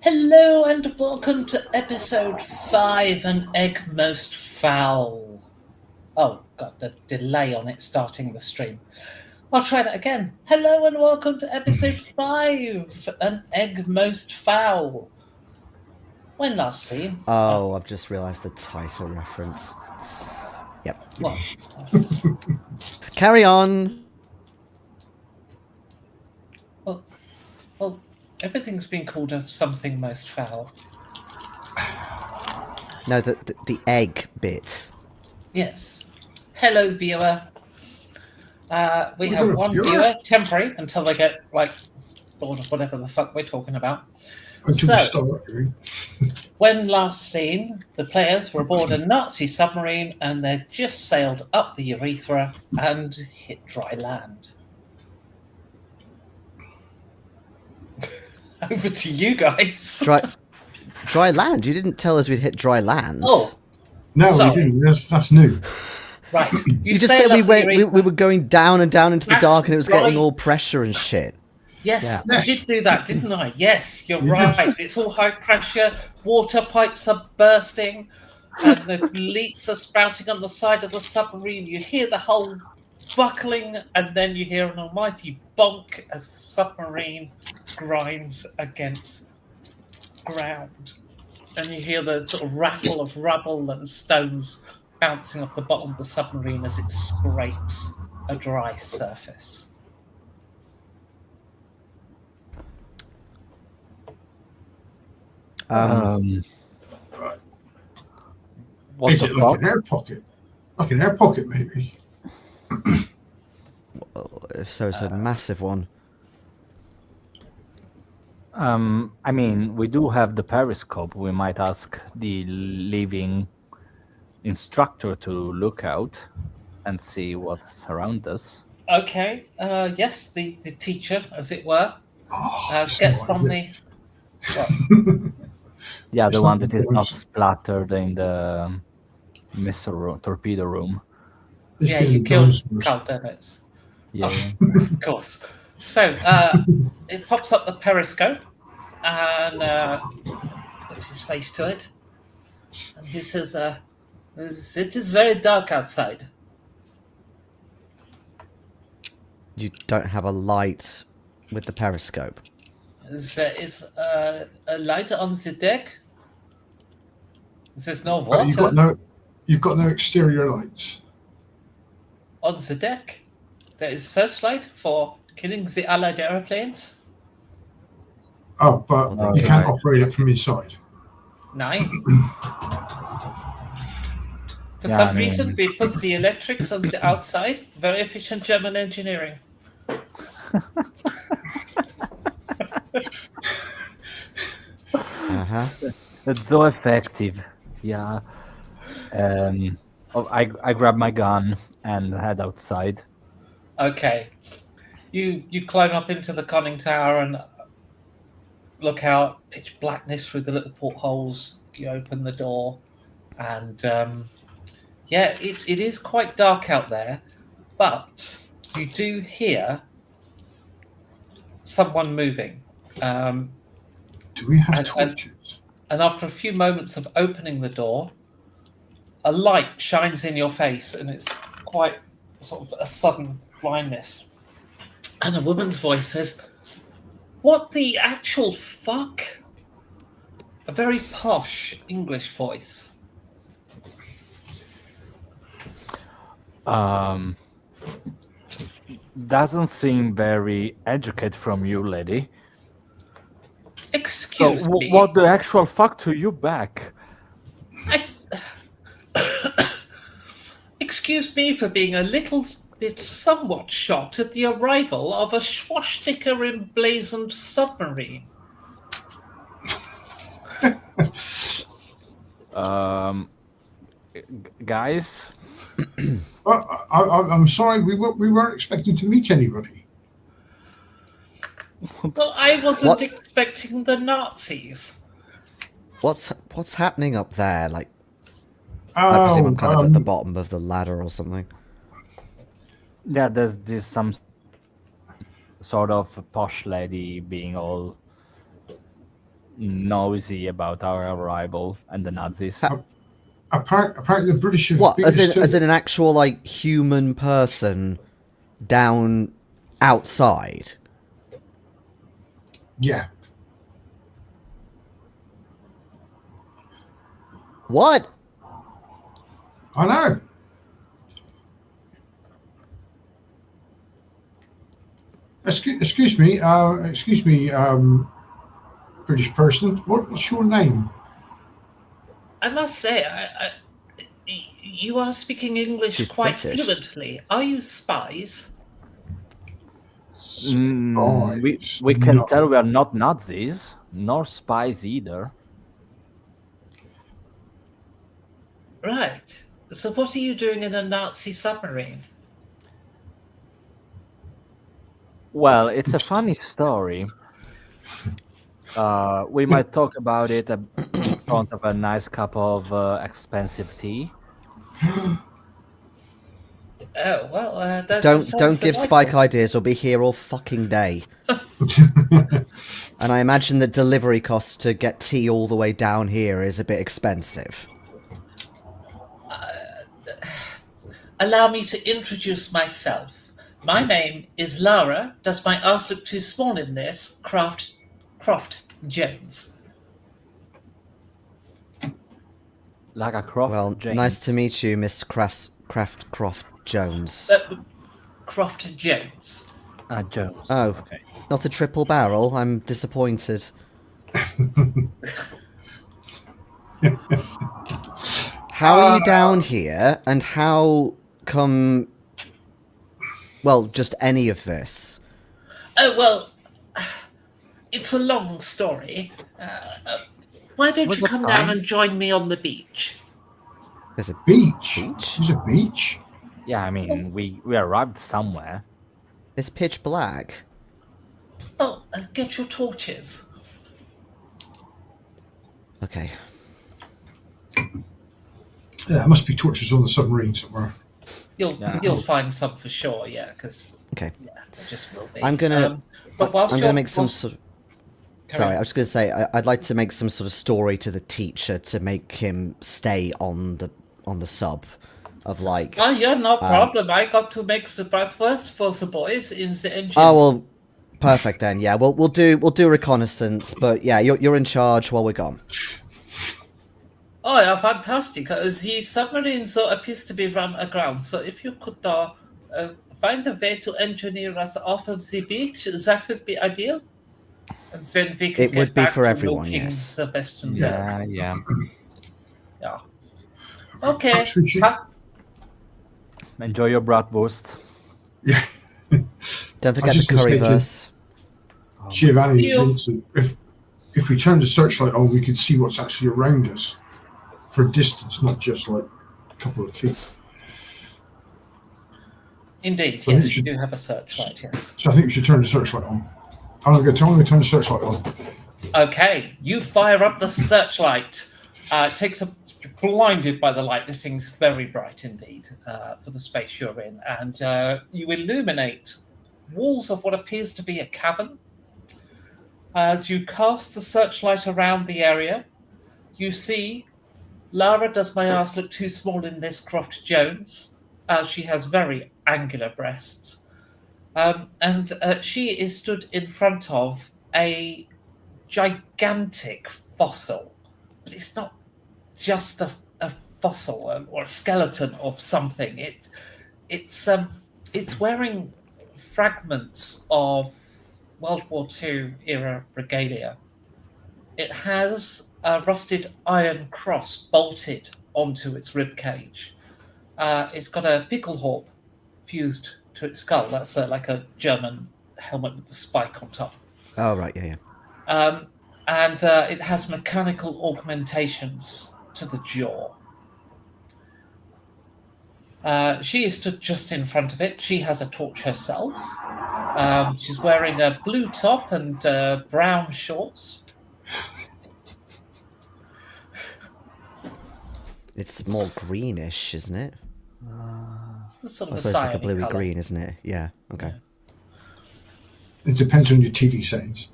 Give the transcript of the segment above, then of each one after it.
Hello and welcome to episode 5, An Egg Most Fowl. Oh, got the delay on it starting the stream. I'll try that again. Hello and welcome to episode 5, An Egg Most Fowl. When last seen? Oh, I've just realised the title reference. Yep. What? Carry on. Well, everything's been called as something most foul. No, the egg bit. Yes. Hello, viewer. We have one viewer, temporary, until they get, bored of whatever the fuck we're talking about. When last seen, the players were aboard a Nazi submarine and they'd just sailed up the urethra and hit dry land. Over to you guys. Dry land? You didn't tell us we'd hit dry land. Oh. No, sorry. we didn't. That's new. Right. You just said we were going down and down into the dark and it was getting all pressure and shit. Yes, I did do that, didn't I? Yes, you're right. It's all high pressure, water pipes are bursting, and the leaks are sprouting on the side of the submarine. You hear the hull buckling, and then you hear an almighty bonk as the submarine grinds against ground. And you hear the sort of rattle of rubble and stones bouncing off the bottom of the submarine as it scrapes a dry surface. Right. Is it like an air pocket? Like an air pocket, maybe? If so, it's a massive one. I mean, we do have the periscope. We might ask the living instructor to look out and see what's around us. Okay, yes, the teacher, as it were, gets on the... Yeah, the one that is not splattered in the missile room, torpedo room. Yeah, you killed Carl Dennis. Yeah, of course. So, it pops up the periscope and puts his face to it. And he says, it is very dark outside. You don't have a light with the periscope. There is a light on the deck. There's no water. You've got no exterior lights. On the deck, there is searchlight for killing the Allied airplanes. Oh, but you can't operate it from inside. No. For some reason, we put the electrics on the outside. Very efficient German engineering. It's so effective. Yeah. I grab my gun and head outside. Okay. You climb up into the conning tower and look out, pitch blackness through the little portholes. You open the door and it is quite dark out there, but you do hear someone moving. Do we have torches? And after a few moments of opening the door, a light shines in your face, and it's quite sort of a sudden blindness. And a woman's voice says, "What the actual fuck?" A very posh English voice. Doesn't seem very educated from you, lady. Excuse me. What the actual fuck to you back? Excuse me for being a little bit somewhat shocked at the arrival of a swastika emblazoned submarine. Guys? I'm sorry, we weren't expecting to meet anybody. Well, I wasn't expecting the Nazis. What's happening up there? Like, I presume I'm kind of at the bottom of the ladder or something. Yeah, there's some sort of posh lady being all nosy about our arrival and the Nazis. Apparently, the British have What? beat As us in, to- as in an actual like human person down outside? Yeah. What? I know. Excuse me. British person. What's your name? I must say, you are speaking English She's quite British. fluently. Are you spies? We can No. tell we are not Nazis, nor spies either. Right. So what are you doing in a Nazi submarine? Well, it's a funny story. We might talk about it in front of a nice cup of expensive tea. Oh, well, that Don't sounds give delightful. Spike ideas. We'll be here all fucking day. And I imagine that delivery costs to get tea all the way down here is a bit expensive. Allow me to introduce myself. My name is Lara. Does my ass look too small in this? Croft Jones. Lara Croft. Well, James. nice to meet you, Miss Croft Jones. Croft Jones. Jones. Oh, okay. not a triple barrel. I'm disappointed. How are you down here, and how come... Well, just any of this? Oh, well, it's a long story. Why don't What's you the come time? down and join me on the beach? There's a Beach. beach? There's a beach. Yeah, I mean, we arrived somewhere. It's pitch black. Oh, get your torches. Okay. Yeah, there must be torches on the submarine somewhere. You'll find some for sure, yeah, because Okay. yeah, there just will be. I'm gonna... But whilst I'm you're- gonna make some whilst- sort of... carry Sorry, on. I was going to say I'd like to make some sort of story to the teacher to make him stay on the sub, of like. Oh, yeah, no problem. I got to make the breakfast for the boys in the engine. Oh well, perfect then. Yeah, we'll do reconnaissance, but yeah, you're in charge while we're gone. Oh, yeah, fantastic. The submarine appears to be run aground, so if you could find a way to engineer us off of the beach, that would be ideal. And then we can It get would be back for to everyone, looking yes. the best and Yeah, yeah. yeah. Okay. Perhaps we should- Enjoy your bratwurst. Yeah. Don't forget the just gonna say, curryverse. Giovanni, You- Vincent, if we turned the searchlight on, we could see what's actually around us for a distance, not just like a couple of feet. Indeed, Well, yes, you you should- do have a searchlight, yes. So I think we should turn the searchlight on. I'm going to turn the searchlight on. Okay, you fire up the searchlight. You're blinded by the light. This thing's very bright indeed for the space you're in. And you illuminate walls of what appears to be a cavern. As you cast the searchlight around the area, you see Lara, does my ass look too small in this, Croft Jones? She has very angular breasts. And she is stood in front of a gigantic fossil. But it's not just a fossil or a skeleton of something. It's wearing fragments of World War II era regalia. It has a rusted iron cross bolted onto its rib cage. It's got a pickelhaube fused to its skull. That's like a German helmet with the spike on top. Oh right, yeah. And it has mechanical augmentations to the jaw. She is stood just in front of it. She has a torch herself. She's wearing a blue top and brown shorts. It's more greenish, isn't it? It's sort I of a suppose it's like a cyany bluey colour. green, isn't it? Yeah. Okay. It depends on your TV settings.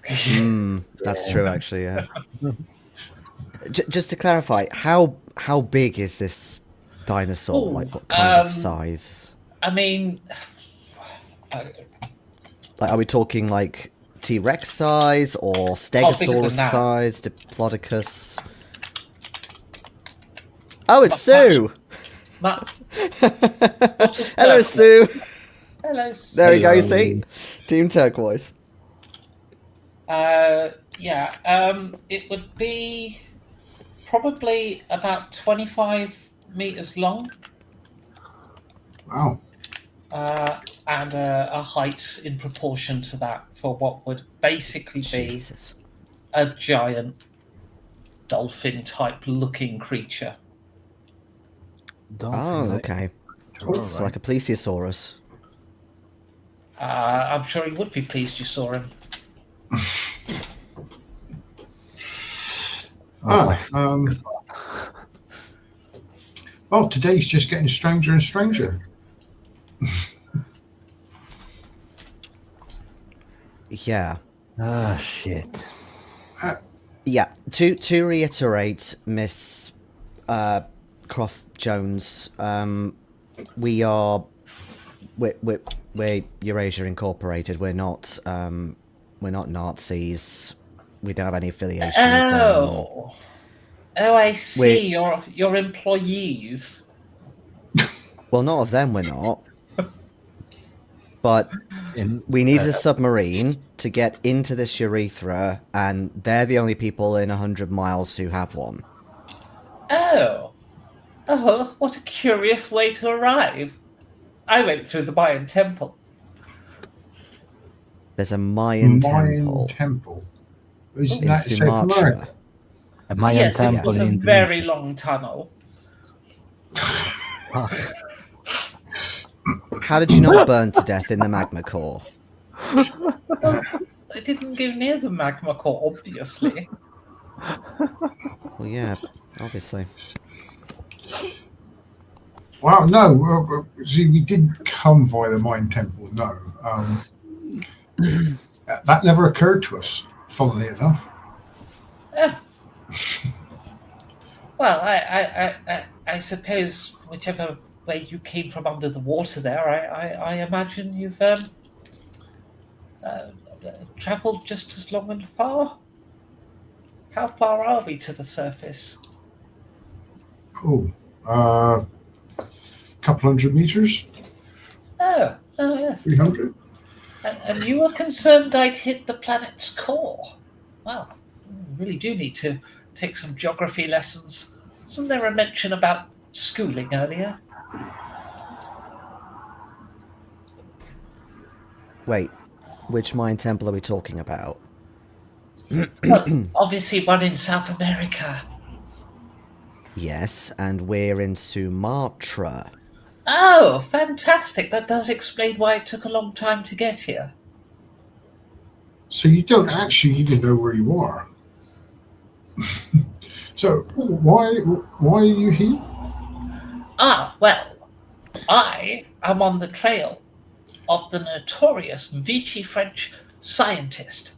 That's true, actually. Yeah. Just to clarify, how big is this dinosaur? Ooh, Like, what kind of size? I mean, Like, are we talking like T-Rex size or bigger Stegosaurus than that. size, Diplodocus? Oh, it's Sue! But sort of Hello, turquoise. Sue! Hello. There we go, you Hello. see? Team Turquoise. It would be probably about 25 meters long, Wow. and a height in proportion to that for what would basically be Jesus. a giant dolphin type looking creature. Oh, okay. It's like a plesiosaurus. I'm sure he would be pleased you saw him. Well, today's just getting stranger and stranger. Yeah. Ah, shit. Yeah. To reiterate, Miss Croft Jones, we're Eurasia Incorporated. We're not Nazis. We don't have any affiliation with them. Oh, I see. Your employees. Well, not of them. We're not. But we need a submarine to get into this urethra, and they're the only people in 100 miles who have one. Oh, what a curious way to arrive. I went through the Mayan temple. There's a Mayan temple temple. Isn't in that South Sumatra. America? A Mayan Yes, it temple was a in very Indonesia. long tunnel. How did you not burn to death in the magma core? I didn't go near the magma core, obviously. Well, yeah, obviously. Wow, no. See, we didn't come via the Mayan temple. No, that never occurred to us. Funnily enough. Yeah. Well, I suppose whichever way you came from under the water there, I imagine you've travelled just as long and far. How far are we to the surface? Couple 100 meters. Oh yes. 300. And you were concerned I'd hit the planet's core. Well, we really do need to take some geography lessons. Wasn't there a mention about schooling earlier? Wait, which Mayan temple are we talking about? Well, obviously one in South America. Yes, and we're in Sumatra. Oh, fantastic. That does explain why it took a long time to get here. So you don't actually even know where you are. So why are you here? Well, I am on the trail of the notorious Vichy French scientist,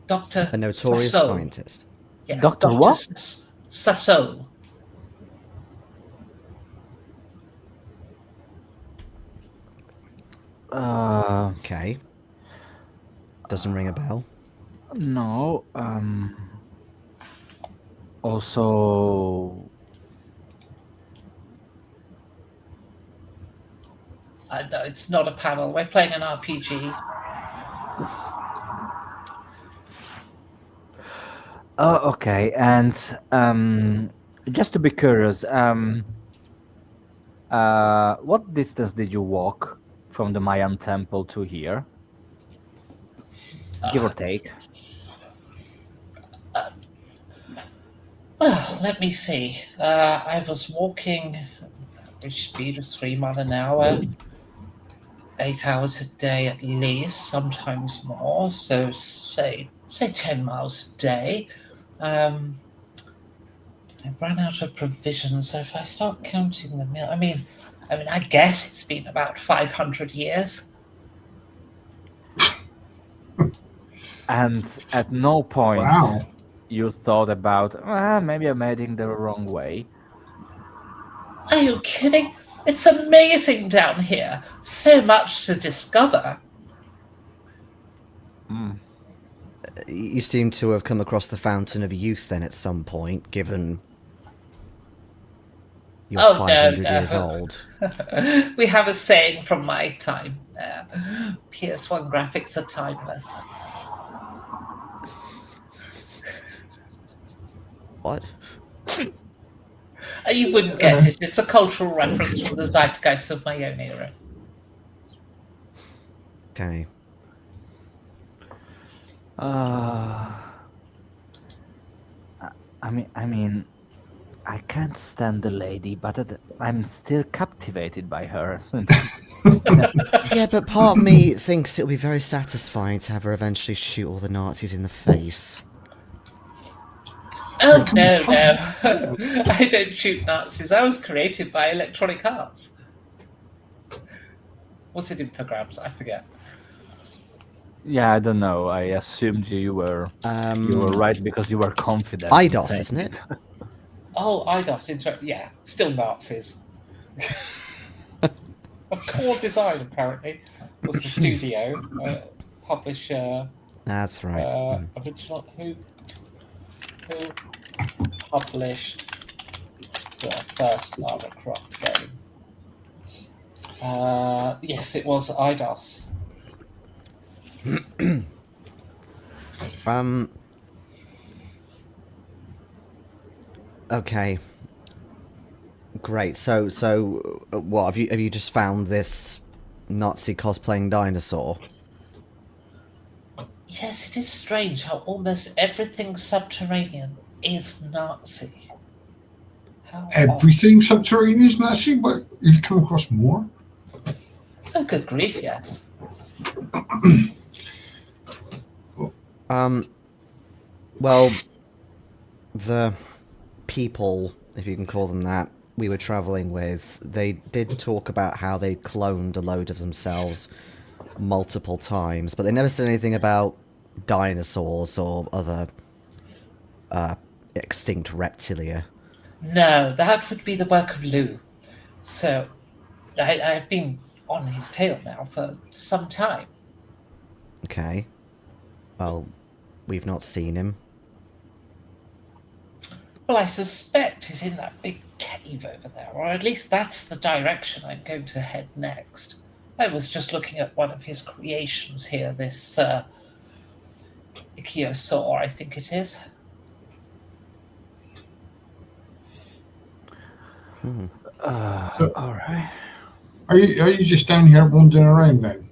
Dr. A notorious Sassot. scientist. Yes, Dr. what? Sassot. Okay. Doesn't ring a bell. No. Also, No, it's not a panel. We're playing an RPG. okay. And just to be curious, what distance did you walk from the Mayan temple to here? Give or take. Well, let me see. I was walking average speed of 3 miles an hour, 8 hours a day at least, sometimes more. So say 10 miles a day. I ran out of provisions, so if I start counting the meal, I mean, I guess it's been about 500 years. And at no point Wow. you thought about, maybe I'm heading the wrong way. Are you kidding? It's amazing down here. So much to discover. You seem to have come across the Fountain of Youth then at some point, given you're Oh, 500 no. years old. We have a saying from my time. PS1 graphics are timeless. What? You wouldn't get it. It's a cultural reference from the zeitgeist of my own era. Okay. I mean, I can't stand the lady, but I'm still captivated by her. Yeah, but part of me thinks it'll be very satisfying to have her eventually shoot all the Nazis in the face. Oh, no. I don't shoot Nazis. I was created by Electronic Arts. What's it, Infograms? I forget. Yeah, I don't know. I assumed you were right because you were confident. IDOS, saying isn't it? Oh, IDOS. Yeah, still Nazis. A core design, apparently, was the studio, publisher, That's right. original. Who published the first Lara Croft game? Yes, it was IDOS. Okay. Great. So, what have you just found this Nazi cosplaying dinosaur? Yes, it is strange how almost everything subterranean is Nazi. How odd. Everything subterranean is Nazi, but you've come across more. Oh, good grief, yes. Well, the people, if you can call them that, we were traveling with, they did talk about how they cloned a load of themselves multiple times, but they never said anything about dinosaurs or other extinct reptilia. No, that would be the work of Lou. So, I've been on his tail now for some time. Okay. Well, we've not seen him. Well, I suspect he's in that big cave over there, or at least that's the direction I'm going to head next. I was just looking at one of his creations here, this ichthyosaur, I think it is. All right. Are you just down here wandering around then?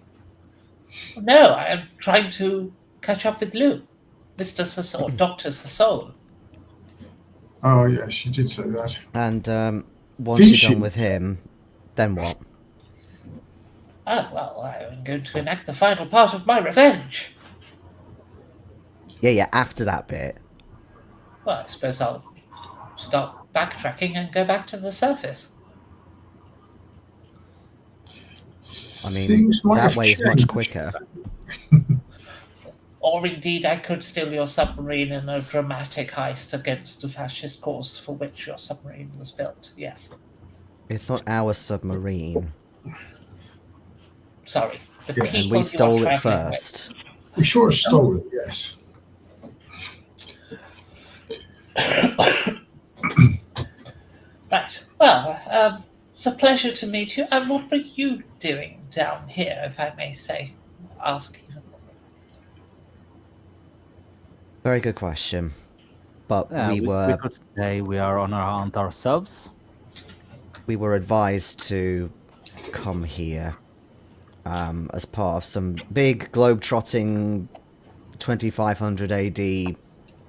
No, I am trying to catch up with Lou, Mr. Sassol, Dr. Sassol. Oh yes, you did say that. And once you're done with him, then what? Oh, well, I'm going to enact the final part of my revenge. Yeah, after that bit. Well, I suppose I'll start backtracking and go back to the surface. I mean, Things might that have way is much changed. quicker. Or indeed, I could steal your submarine in a dramatic heist against the fascist cause for which your submarine was built. Yes. It's not our submarine. Sorry. The Yeah, people And we you are stole it travelling with. first. We sort of stole it, yes. Right. Well, it's a pleasure to meet you. And what were you doing down here, if I may say? Ask you. Very good question. But Yeah, we we were could say we are on our hunt ourselves. we were advised to come here as part of some big globe-trotting 2500 AD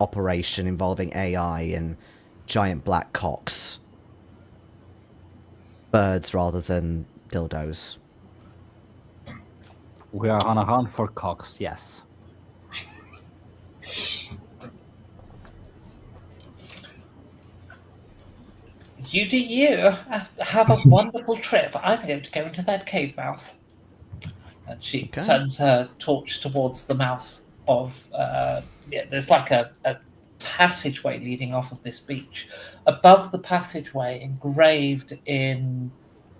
operation involving AI and giant black cocks. Birds rather than dildos. We are on a hunt for cocks, yes. You do you. Have a wonderful trip. I'm going to go into that cave mouth. And she Okay. turns her torch towards the mouth of there's like a passageway leading off of this beach. Above the passageway, engraved in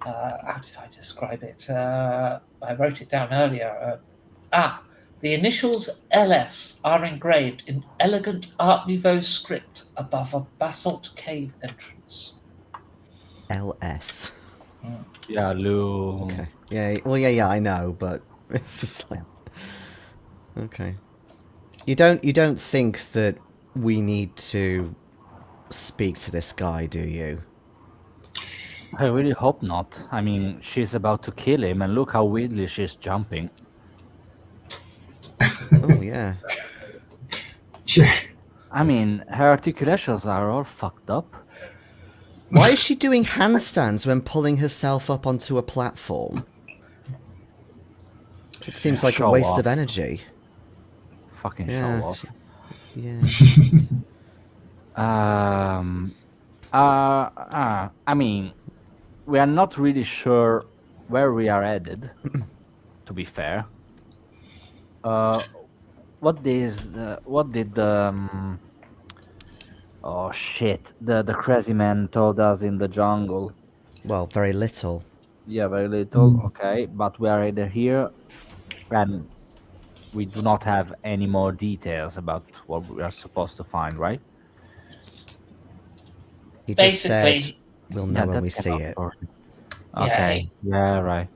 how did I describe it? I wrote it down earlier. The initials LS are engraved in elegant Art Nouveau script above a basalt cave entrance. LS. Yeah, Lou. Okay. Yeah. Well, yeah. I know, but it's just like. Okay. You don't think that we need to speak to this guy, do you? I really hope not. I mean, she's about to kill him, and look how weirdly she's jumping. Oh yeah. Yeah. I mean, her articulations are all fucked up. Why is she doing handstands when pulling herself up onto a platform? It seems like a Show waste off. of energy. Fucking Yeah. show off. Yeah. I mean, we are not really sure where we are headed, to be fair. What did oh shit, the crazy man told us in the jungle? Well, very little. Yeah, very little, okay, but we are either here and we do not have any more details about what we are supposed to find, right? He just said Basically, we'll know when that we came see up it. for- Yeah, Okay, yeah, right.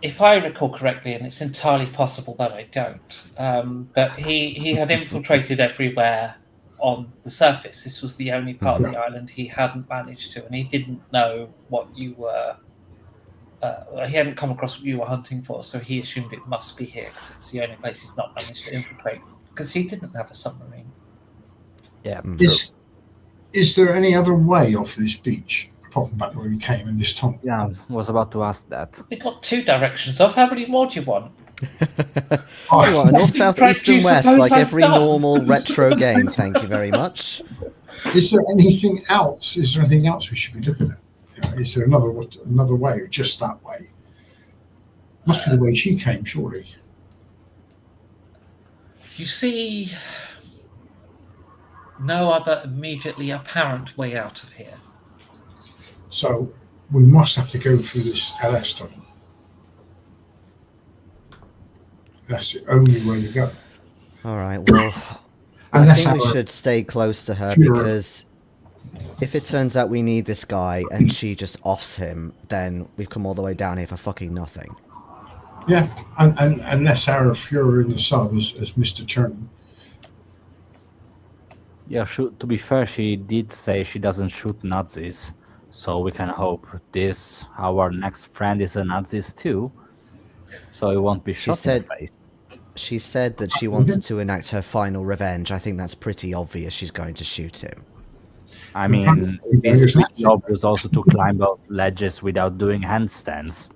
if I recall correctly, and it's entirely possible that I don't, but he had infiltrated everywhere on the surface. This was the only part of the island he hadn't managed to, and he didn't know what you were. He hadn't come across what you were hunting for, so he assumed it must be here because it's the only place he's not managed to infiltrate. Because he didn't have a submarine. Yeah. Is there any other way off this beach apart from back where we came in this tunnel? Yeah, was about to ask that. We've got two directions off. How many more do you want? Oh, north, What's the south, prep east, you and west, suppose like I've every done? normal retro game. Thank you very much. Is there anything else? Is there anything else we should be looking at? Is there another way, or just that way? Must be the way she came, surely. You see no other immediately apparent way out of here. So we must have to go through this LS tunnel. That's the only way to go. All right. Well, I Unless think we our- should stay close to her Sure. because if it turns out we need this guy and she just offs him, then we've come all the way down here for fucking nothing. Yeah, and unless our Fuhrer in the sub as Mr. Turner. Yeah, to be fair, she did say she doesn't shoot Nazis, so we can hope our next friend is a Nazis too, so he won't be shot in the face. She said that she wanted to enact her final revenge. I think that's pretty obvious she's going to shoot him. I mean, his job was also to climb up ledges without doing handstands.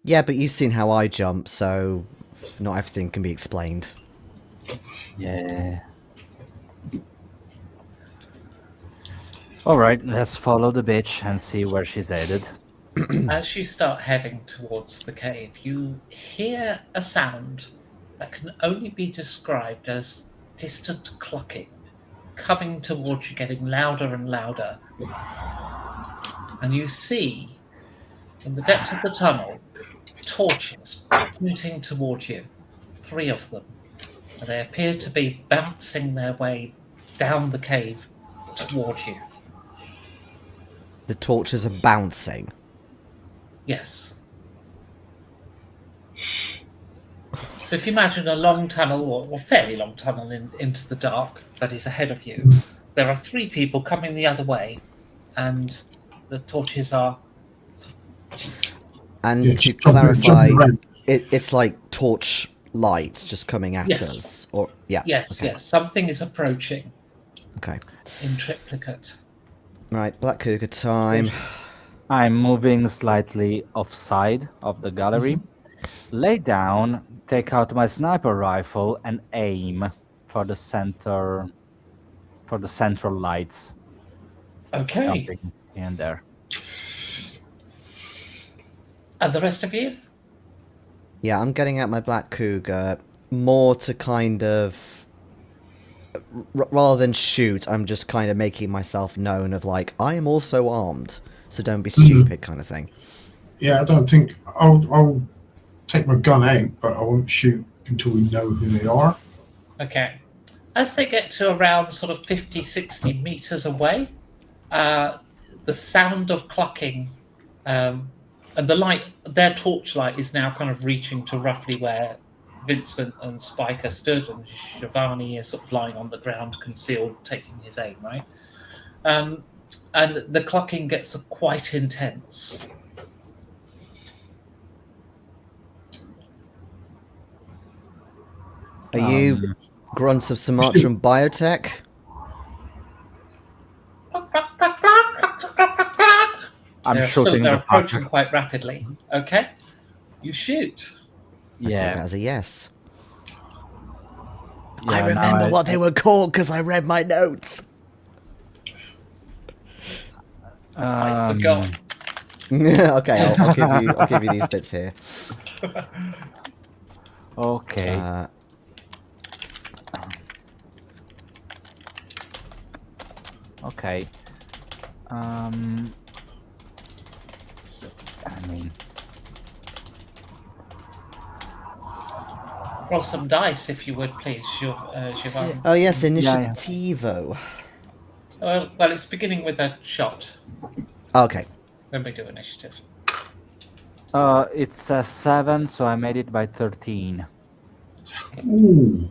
Yeah, but you've seen how I jump, so not everything can be explained. Yeah. Alright, let's follow the bitch and see where she's headed. As you start heading towards the cave, you hear a sound that can only be described as distant clucking, coming towards you, getting louder and louder. And you see, in the depths of the tunnel, torches pointing towards you, 3 of them. And they appear to be bouncing their way down the cave towards you. The torches are bouncing. Yes. So if you imagine a long tunnel, or fairly long tunnel into the dark that is ahead of you, there are 3 people coming the other way, and the torches are... And Yeah, to just jumping clarify, around. it's like torch lights just coming at Yes. us. Or yeah. Yes, okay. yes, something is approaching Okay. in triplicate. Right, Black Cougar time. I'm moving slightly offside of the gallery. Lay down, take out my sniper rifle, and aim for the central lights. Okay. Jumping here and there. And the rest of you? Yeah, I'm getting out my Black Cougar more to kind of... rather than shoot, I'm just kind of making myself known of like, I am also armed, so don't be stupid kind of thing. Yeah, I don't think I'll take my gun out, but I won't shoot until we know who they are. Okay. As they get to around sort of 50, 60 meters away, the sound of clucking and the light, their torchlight is now kind of reaching to roughly where Vincent and Spiker stood, and Giovanni is sort of lying on the ground, concealed, taking his aim, right? And the clucking gets quite intense. Are you grunts of Sumatran biotech? I'm They're shooting they're the approaching fucker. quite rapidly. Okay, you shoot. I take that Yeah. as a yes. Yeah, I now remember what they were called because I read my notes. I forgot. Okay, I'll give you these bits here. Okay. Okay. I mean, Roll some dice, if you would, please, Giovanni. Oh yes, initiativo. Well, it's beginning with a shot. Okay. Then we do initiative. it's a 7, so I made it by 13. Ooh.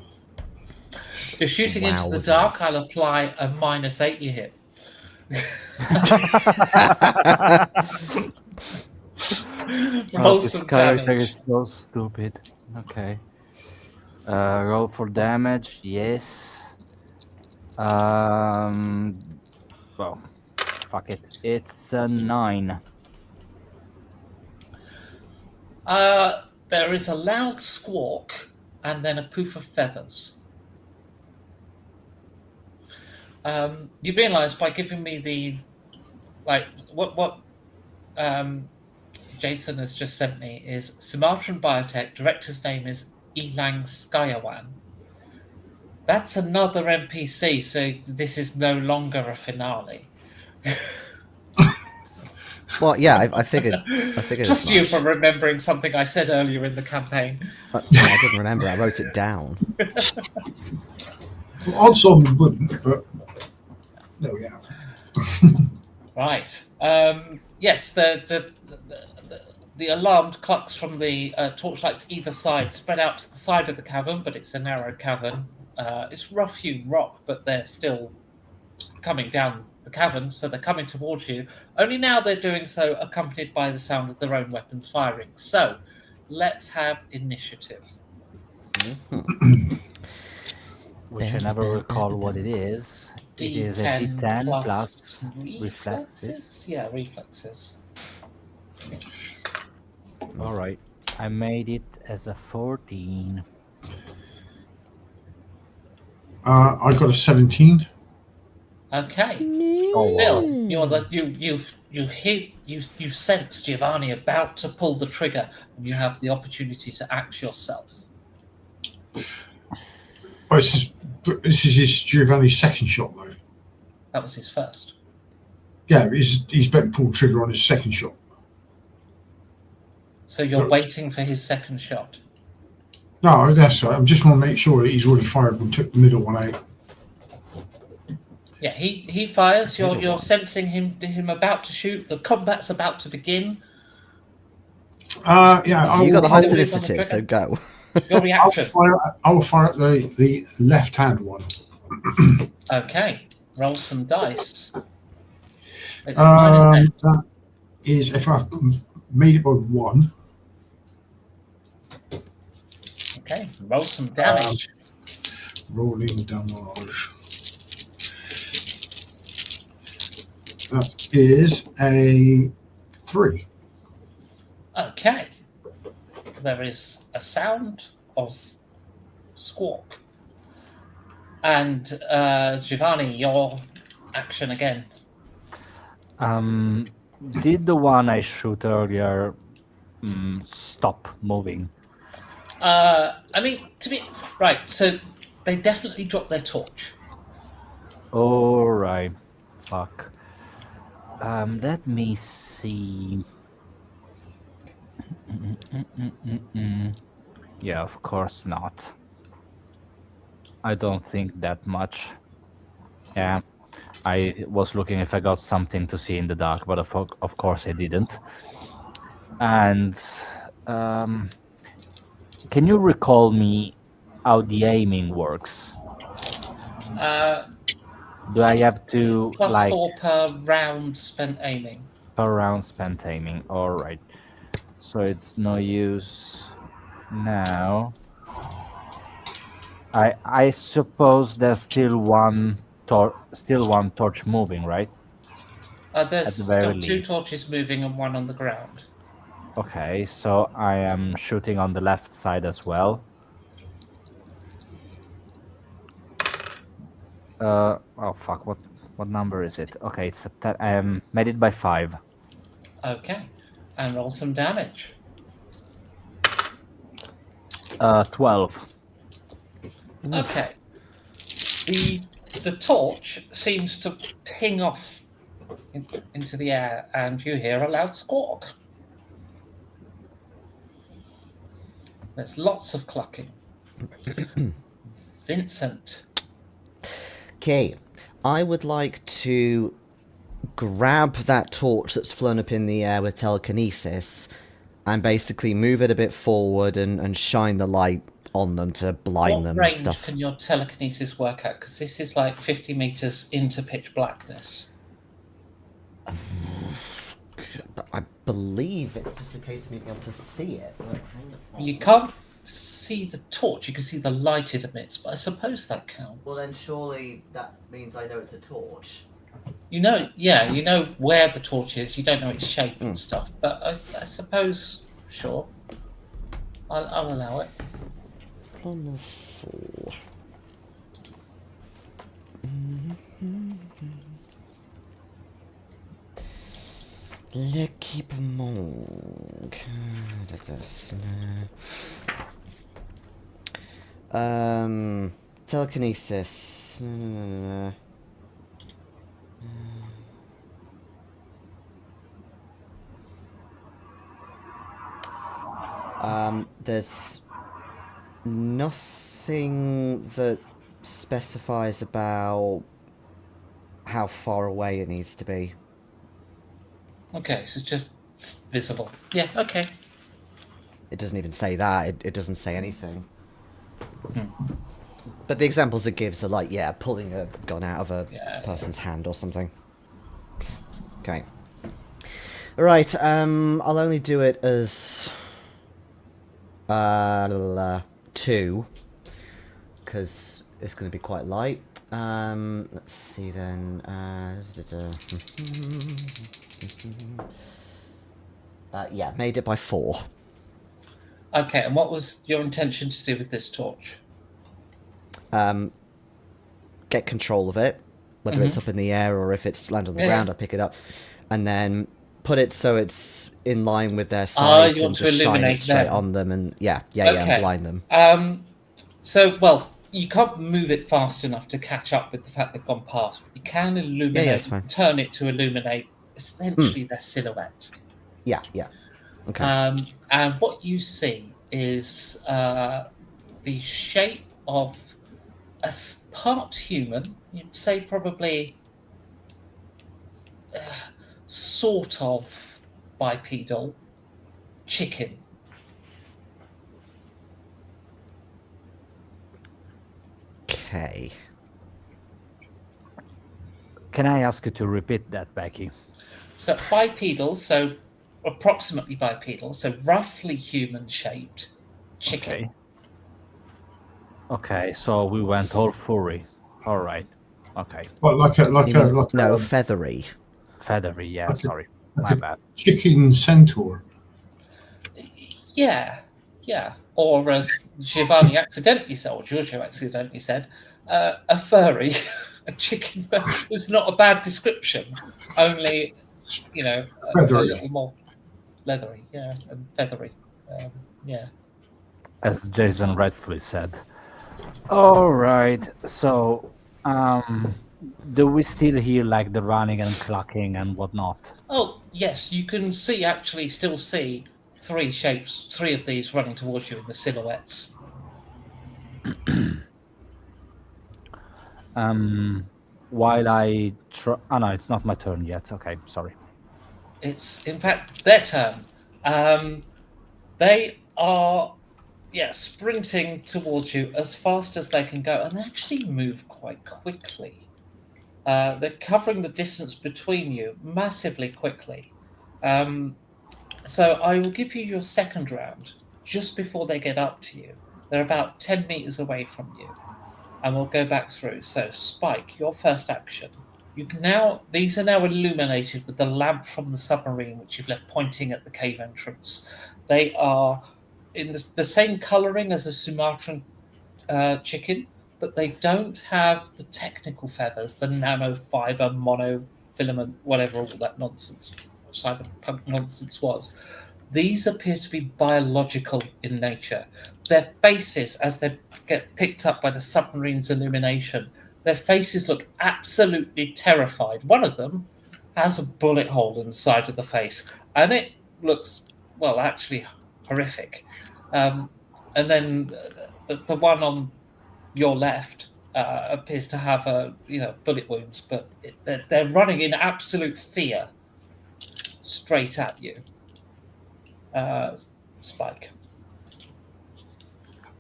If you're shooting into the dark, I'll apply a -8 you hit. Roll This some character damage. is so stupid. Okay. Roll for damage. Yes. Well, fuck it. It's a 9. There is a loud squawk and then a poof of feathers. You realise by giving me the what Jason has just sent me is Sumatran Biotech. Director's name is Elang Skyawan. That's another NPC, so this is no longer a finale. Well, yeah, I figured. I figured. Just as you much. for remembering something I said earlier in the campaign. No, I didn't remember. I wrote it down. Well, odds on we wouldn't, but there we have. Right. Yes, the alarmed clucks from the torchlights either side spread out to the side of the cavern, but it's a narrow cavern. It's rough-hewn rock, but they're still coming down the cavern, so they're coming towards you. Only now they're doing so accompanied by the sound of their own weapons firing. So, let's have initiative. Which I never recall what it is. It is a D10 plus reflexes. Yeah, reflexes. Alright. I made it as a 14. I got a 17. Okay. Oh, wow. Bill, you sense Giovanni about to pull the trigger, and you have the opportunity to act yourself. Oh, this is his Giovanni's second shot, though. That was his first. Yeah, he's better pull the trigger on his second shot. So you're waiting for his second shot. No, that's right. I just want to make sure that he's already fired and took the middle one out. Yeah, he fires. You're sensing him about to shoot. The combat's about to begin. Yeah, So you got the highest I'll- initiative, so go. Your reaction. I'll fire at the left-hand one. Okay. Roll some dice. It's -8. That is, if I've made it by 1. Okay. Roll some damage. Rolling damage. That is a 3. Okay. There is a sound of squawk. And Giovanni, your action again. Did the one I shoot earlier stop moving? I mean, to be right. So they definitely dropped their torch. All right. Fuck. Let me see. Yeah, of course not. I don't think that much. Yeah, I was looking if I got something to see in the dark, but of course I didn't. And um, can you recall me how the aiming works? Do I have to Plus like 4 per round spent aiming. per round spent aiming? All right. So it's no use now. I suppose there's still one torch moving, right? There's At the very still 2 least. torches moving and 1 on the ground. Okay, so I am shooting on the left side as well. Oh fuck, what number is it? Okay, it's made it by 5. Okay, and roll some damage. 12. Okay. The torch seems to ping off into the air, and you hear a loud squawk. There's lots of clucking. Vincent. Okay, I would like to grab that torch that's flown up in the air with telekinesis and basically move it a bit forward and shine the light on them to blind What them and range stuff. can your telekinesis work at? Because this is like 50 meters into pitch blackness. I believe it's just a case of me being able to see it. You can't see the torch, you can see the light it emits, but I suppose that counts. Well, then surely that means I know it's a torch. You know where the torch is, you don't know its shape and stuff, but I suppose, sure, I'll allow it. L'équipement. Telekinesis. There's nothing that specifies about how far away it needs to be. Okay, so it's just visible. Yeah, okay. It doesn't even say that. It doesn't say anything. But the examples it gives are like, yeah, pulling a gun out of a person's hand or something. Okay. Right, I'll only do it as 2, because it's going to be quite light. Let's see then. Yeah, made it by 4. Okay, and what was your intention to do with this torch? Get control of it, whether it's up in the air or if it's landed on the ground, I pick it up, and then put it so it's in line with their sight and just shine it straight on them, and and blind them. So, well, you can't move it fast enough to catch up with the fact they've gone past, but you can illuminate, turn it to illuminate essentially their silhouette. Yeah. Okay. And what you see is the shape of a part human, you'd say probably sort of bipedal chicken. Okay. Can I ask you to repeat that, Becky? So bipedal, so approximately bipedal, so roughly human-shaped chicken. Okay, so we went all furry. All right. Okay. Well, no, feathery. Feathery, yeah. Sorry, my bad. Chicken centaur. Yeah. Or as Giovanni accidentally said, or Giorgio accidentally said, a furry, a chicken furry. It's not a bad description. Only, a little more leathery, and feathery, as Jason rightfully said. All right, so do we still hear like the running and clucking and whatnot? Oh, yes, you can still see three of these running towards you in the silhouettes. While I try. Oh no, it's not my turn yet. Okay, sorry. It's, in fact, their turn. They are, sprinting towards you as fast as they can go, and they actually move quite quickly. They're covering the distance between you massively quickly. So I will give you your second round just before they get up to you. They're about 10 meters away from you, and we'll go back through. So, Spike, your first action. These are now illuminated with the lamp from the submarine, which you've left pointing at the cave entrance. They are in the same colouring as a Sumatran chicken, but they don't have the technical feathers, the nanofiber, monofilament, whatever all that nonsense, cyberpunk nonsense was. These appear to be biological in nature. Their faces, as they get picked up by the submarine's illumination, their faces look absolutely terrified. One of them has a bullet hole in the side of the face, and it looks, well, actually horrific. And then the one on your left appears to have bullet wounds, but they're running in absolute fear straight at you. Spike.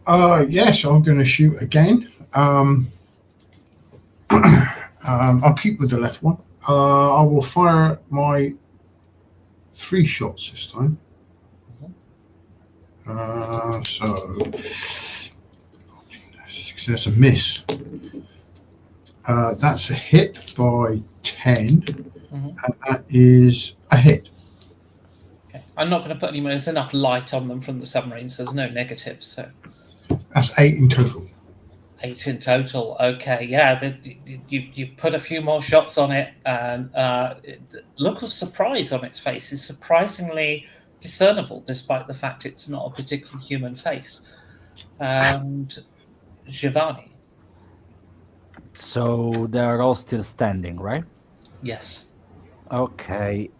Yes, I'm going to shoot again. I'll keep with the left one. I will fire my 3 shots this time. So that's a miss. That's a hit by 10, and that is a hit. Okay. I'm not going to put any more. There's enough light on them from the submarine, so there's no negatives. So that's 8 in total. 8 in total. Okay, yeah. You put a few more shots on it, and look of surprise on its face is surprisingly discernible, despite the fact it's not a particularly human face. And Giovanni. So they're all still standing, right? Yes. Okay.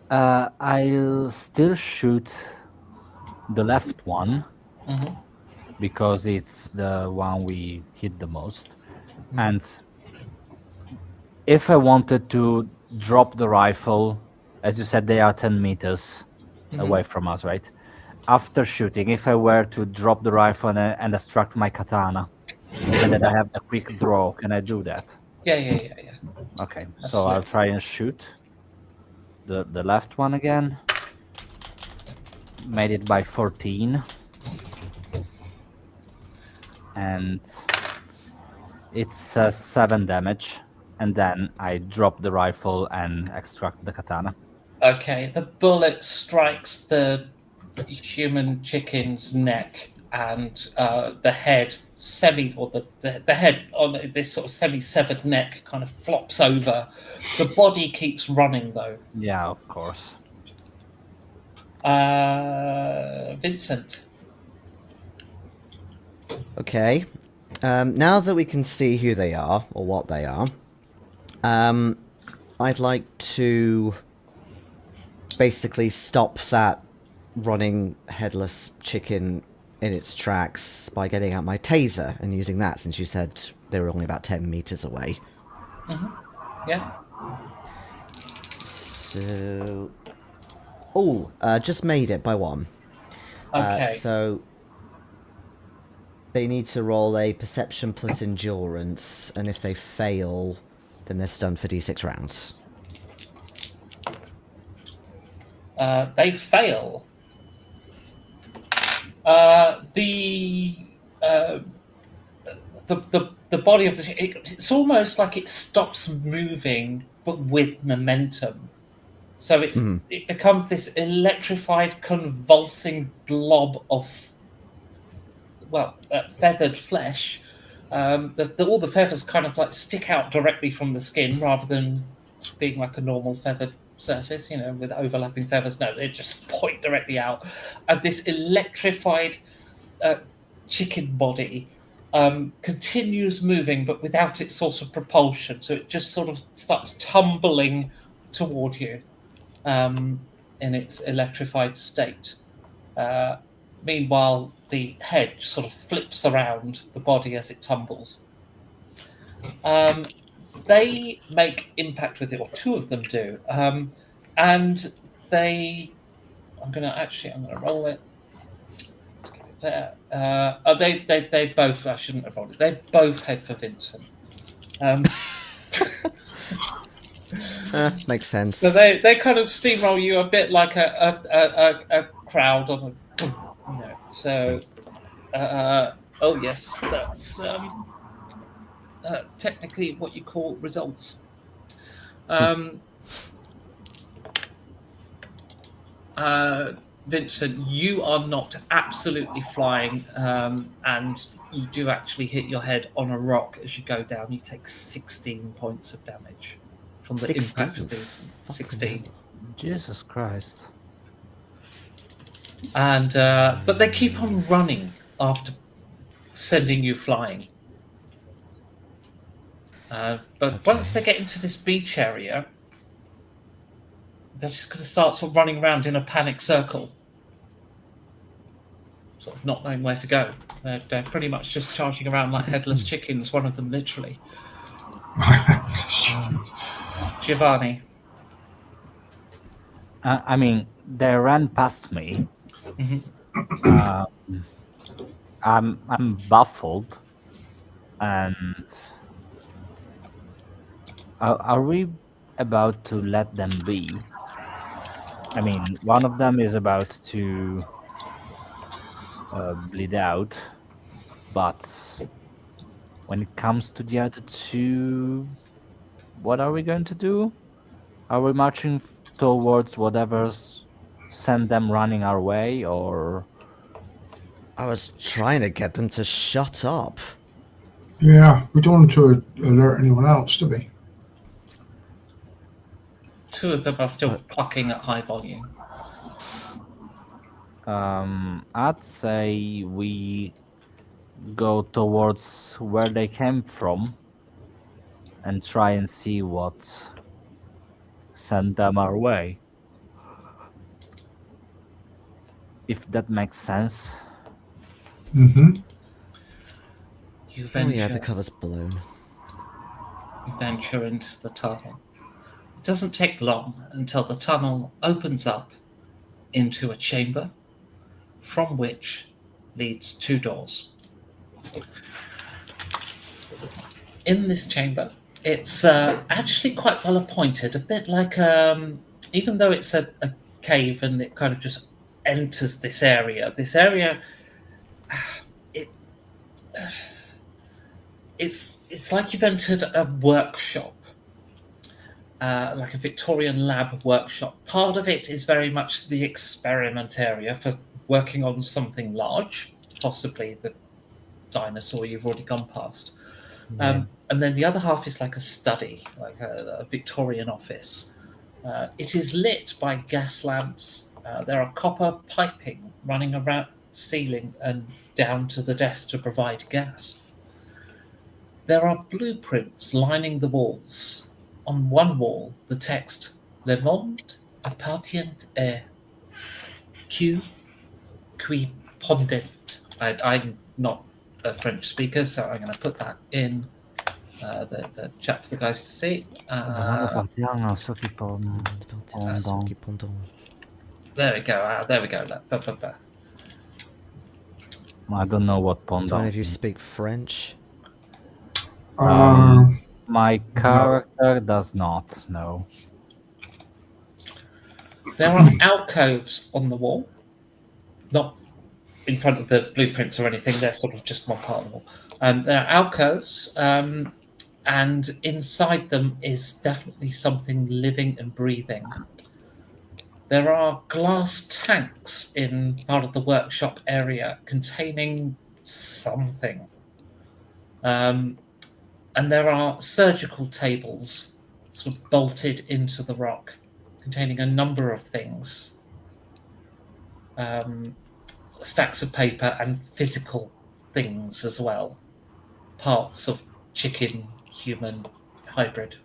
I'll still shoot the left one because it's the one we hit the most. And if I wanted to drop the rifle, as you said, they are 10 meters away from us, right? After shooting, if I were to drop the rifle and extract my katana, and then I have a quick draw, can I do that? Yeah. Okay, so Absolutely. I'll try and shoot the left one again. Made it by 14. And it's 7 damage. And then I drop the rifle and extract the katana. Okay, the bullet strikes the human chicken's neck, and the head the head on this sort of semi-severed neck kind of flops over. The body keeps running though. Yeah, of course. Vincent. Okay. Now that we can see who they are, or what they are, I'd like to basically stop that running headless chicken in its tracks by getting out my taser and using that, since you said they were only about 10 meters away. Yeah. So... just made it by 1. Okay. So... they need to roll a perception plus endurance, and if they fail, then they're stunned for d6 rounds. They fail. The body of it's almost like it stops moving, but with momentum. So it becomes this electrified, convulsing blob of feathered flesh. All the feathers kind of like stick out directly from the skin rather than being like a normal feathered surface, with overlapping feathers. No, they just point directly out. And this electrified chicken body continues moving, but without its source of propulsion. So it just sort of starts tumbling toward you in its electrified state. Meanwhile, the head sort of flips around the body as it tumbles. They make impact with it, or two of them do, and they. I'm gonna roll it. Let's get it there. They both. I shouldn't have rolled it. They both head for Vincent. Makes sense. So they kind of steamroll you a bit like a crowd on a. So. Oh yes, that's technically what you call results. Vincent, you are knocked absolutely flying, and you do actually hit your head on a rock as you go down. You take 16 points of damage from the 16? impact of these. 16. Jesus Christ. And but they keep on running after sending you flying. But once they get into this beach area, they're just going to start sort of running around in a panic circle, sort of not knowing where to go. They're pretty much just charging around like headless chickens, one of them literally. Giovanni. I mean, they ran past me. Mm-hmm. I'm baffled, and are we about to let them be? I mean, one of them is about to bleed out, but when it comes to the other two, what are we going to do? Are we marching towards whatever's sent them running our way, or? I was trying to get them to shut up. Yeah, we don't want to alert anyone else, do we? Two of them are still clucking at high volume. I'd say we go towards where they came from and try and see what sent them our way. If that makes sense. Mm-hmm. You Oh venture, yeah, the cover's blown. you venture into the tunnel. It doesn't take long until the tunnel opens up into a chamber from which leads two doors. In this chamber, it's actually quite well appointed, a bit like, even though it's a cave and it kind of just enters this area, it's like you've entered a workshop. Like a Victorian lab workshop. Part of it is very much the experiment area for working on something large, possibly the dinosaur you've already gone past. And then the other half is like a study, like a Victorian office. It is lit by gas lamps. There are copper piping running around the ceiling and down to the desk to provide gas. There are blueprints lining the walls. On one wall, the text, Le monde appartient à qui pondent. I'm not a French speaker, so I'm going to put that in the chat for the guys to see. There we go. There we go. I don't know what Do any Pondon. of you speak French? My character does not know. There are alcoves on the wall, not in front of the blueprints or anything. They're sort of just one part of the wall. There are alcoves, and inside them is definitely something living and breathing. There are glass tanks in part of the workshop area containing something. And there are surgical tables sort of bolted into the rock. containing a number of things. Stacks of paper and physical things as well. Parts of chicken, human, hybrid.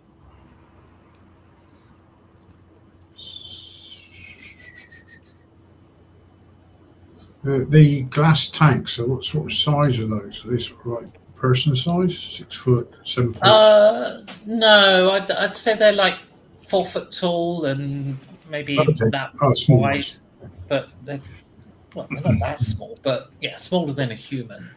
The glass tanks, so what sort of size are those? Are they sort of like person size? 6 foot, 7 foot? No, I'd say they're like 4 foot tall and maybe Okay. that Small wide. ones. But they're not that small, but yeah, smaller than a human.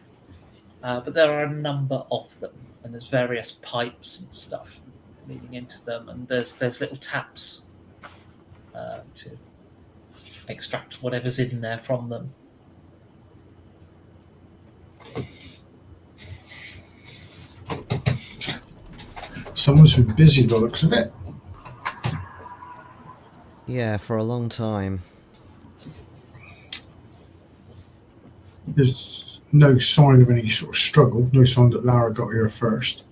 But there are a number of them, and there's various pipes and stuff leading into them, and there's little taps to extract whatever's in there from them. Someone's been busy by the looks of it. Yeah, for a long time. There's no sign of any sort of struggle, no sign that Lara got here first.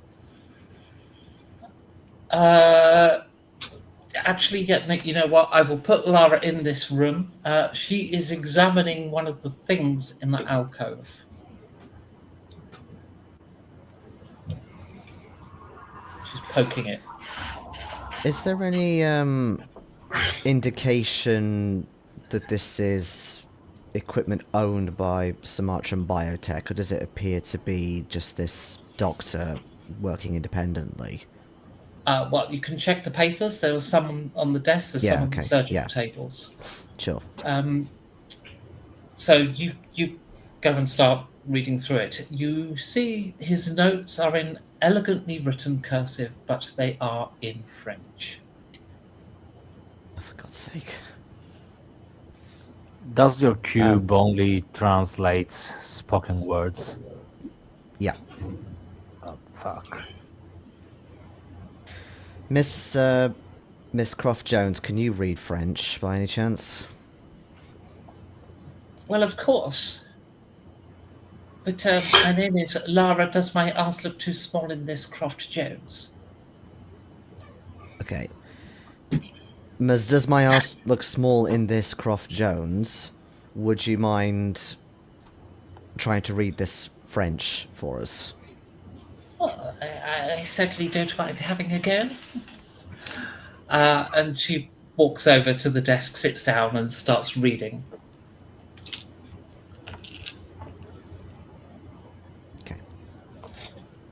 Actually, you know what? I will put Lara in this room. She is examining one of the things in the alcove. She's poking it. Is there any indication that this is equipment owned by Sumatran Biotech, or does it appear to be just this doctor working independently? Well, you can check the papers. There was some on the desk. There's some on the surgical tables. Sure. So you go and start reading through it. You see his notes are in elegantly written cursive, but they are in French. Oh, for God's sake. Does your cube only translate spoken words? Yeah. Oh, fuck. Miss Croft Jones, can you read French by any chance? Well, of course. But my name is Lara. Does my ass look too small in this, Croft Jones? Okay. Does my ass look small in this, Croft Jones? Would you mind trying to read this French for us? Well, I certainly don't mind having a go. And she walks over to the desk, sits down, and starts reading. Okay.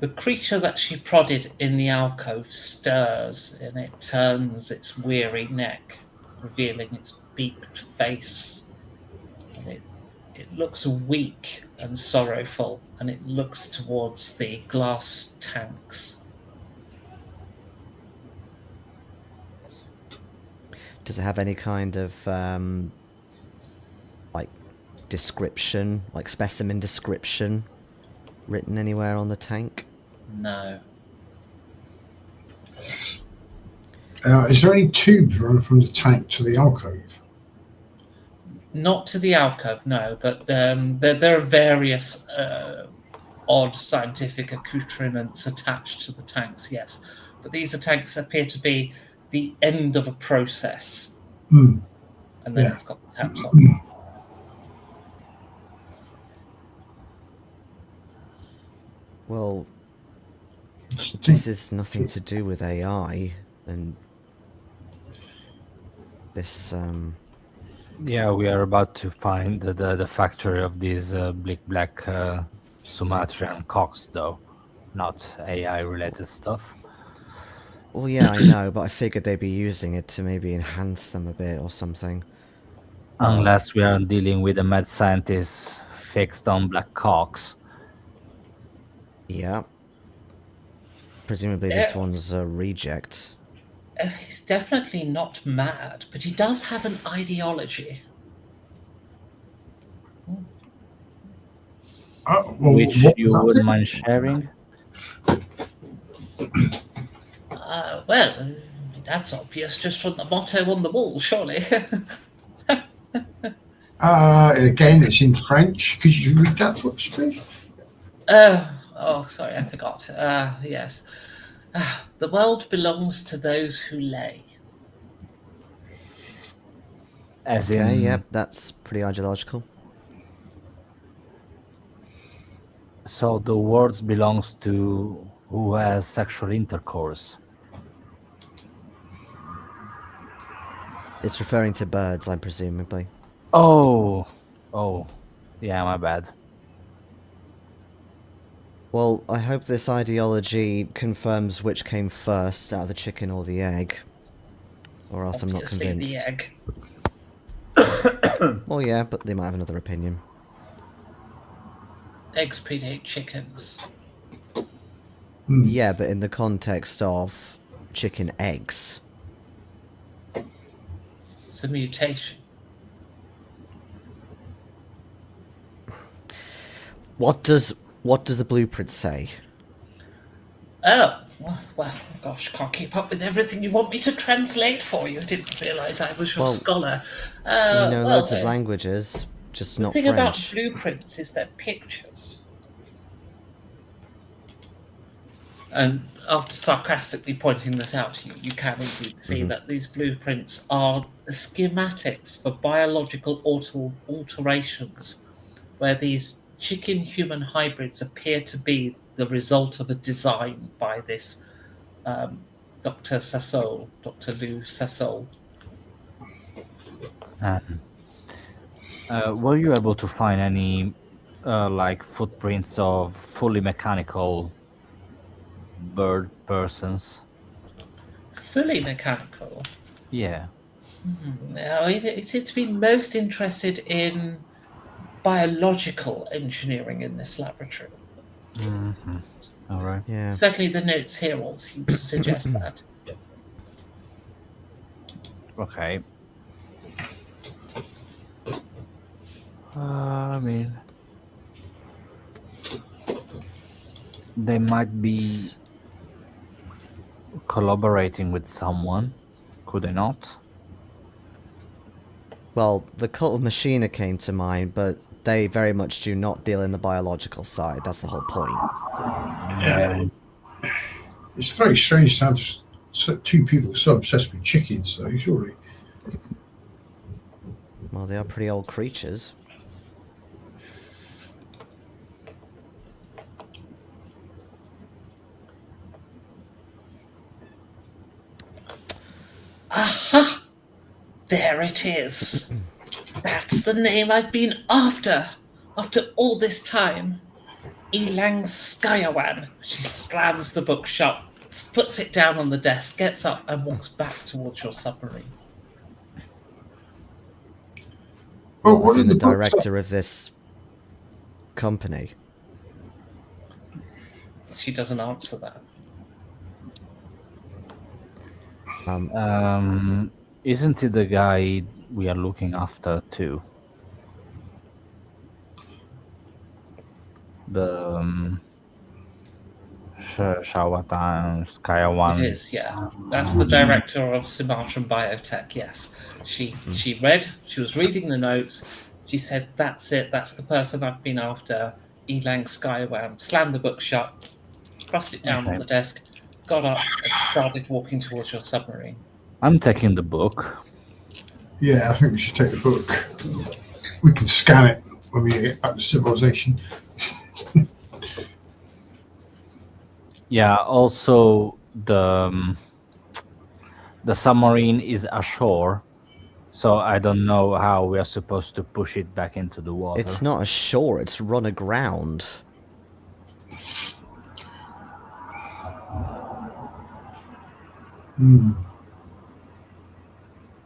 The creature that she prodded in the alcove stirs, and it turns its weary neck, revealing its beaked face. And it looks weak and sorrowful, and it looks towards the glass tanks. Does it have any kind of like description, like specimen description, written anywhere on the tank? No. Is there any tubes running from the tank to the alcove? Not to the alcove, no, but there are various odd scientific accoutrements attached to the tanks, yes. But these tanks appear to be the end of a process. Mm. And then Yeah. it's got the taps on. Well, this is nothing to do with AI, and this, Yeah, we are about to find the factory of these black Sumatran cocks, though, not AI-related stuff. well, yeah, I know, but I figured they'd be using it to maybe enhance them a bit or something. Unless we are dealing with a mad scientist fixed on black cocks. Yeah. Presumably this Yeah. one's a reject. He's definitely not mad, but he does have an ideology. Well, Which what you was that wouldn't thing? mind sharing? Well, that's obvious just from the motto on the wall, surely. Again, it's in French. Could you read that for us, please? Oh, sorry, I forgot. Yes. The world belongs to those who lay. As Okay, in, yep, that's pretty ideological. so the words belongs to who has sexual intercourse. It's referring to birds, I'm presumably. Oh, oh, yeah, my bad. Well, I hope this ideology confirms which came first, out of the chicken or the egg. Or else I'm not Obviously, the convinced. egg. Well, yeah, but they might have another opinion. Eggs predate chickens. Yeah, but in the context of chicken eggs. It's a mutation. What does the blueprint say? Oh, well, gosh, can't keep up with everything you want me to translate for you. Didn't realise I was your Well, scholar. You know Well, loads of languages, just the not thing about French. blueprints is they're pictures. And after sarcastically pointing that out to you, you can indeed see that these blueprints are schematics for biological alterations, where these chicken-human hybrids appear to be the result of a design by this Dr. Sassol, Dr. Lou Sassol. Were you able to find any like footprints of fully mechanical bird persons? Fully mechanical. Yeah. Now, it seems to be most interested in biological engineering in this laboratory. All right. Yeah. Certainly, the notes here all seem to suggest that. Okay. I mean, they might be collaborating with someone, could they not? Well, the cult of Machina came to mind, but they very much do not deal in the biological side. That's the whole point. Yeah. It's very strange to have two people so obsessed with chickens, though, surely. Well, they are pretty old creatures. Aha! There it is. That's the name I've been after all this time. Elang Skyawan. She slams the book shut, puts it down on the desk, gets up, and walks back towards your submarine. Well, What, as in did the book say? director of this company? She doesn't answer that. Isn't it the guy we are looking after too? The Shawatan Skyawan. It is, yeah. That's the director of Sumatran Biotech, yes. She was reading the notes. She said, that's it, that's the person I've been after. Elang Skywam. Slammed the book shut, crossed it down on the desk, got up, and started walking towards your submarine. I'm taking the book. Yeah, I think we should take the book. We can scan it when we get back to civilization. Yeah. Also, the submarine is ashore, so I don't know how we are supposed to push it back into the water. It's not ashore, it's run aground.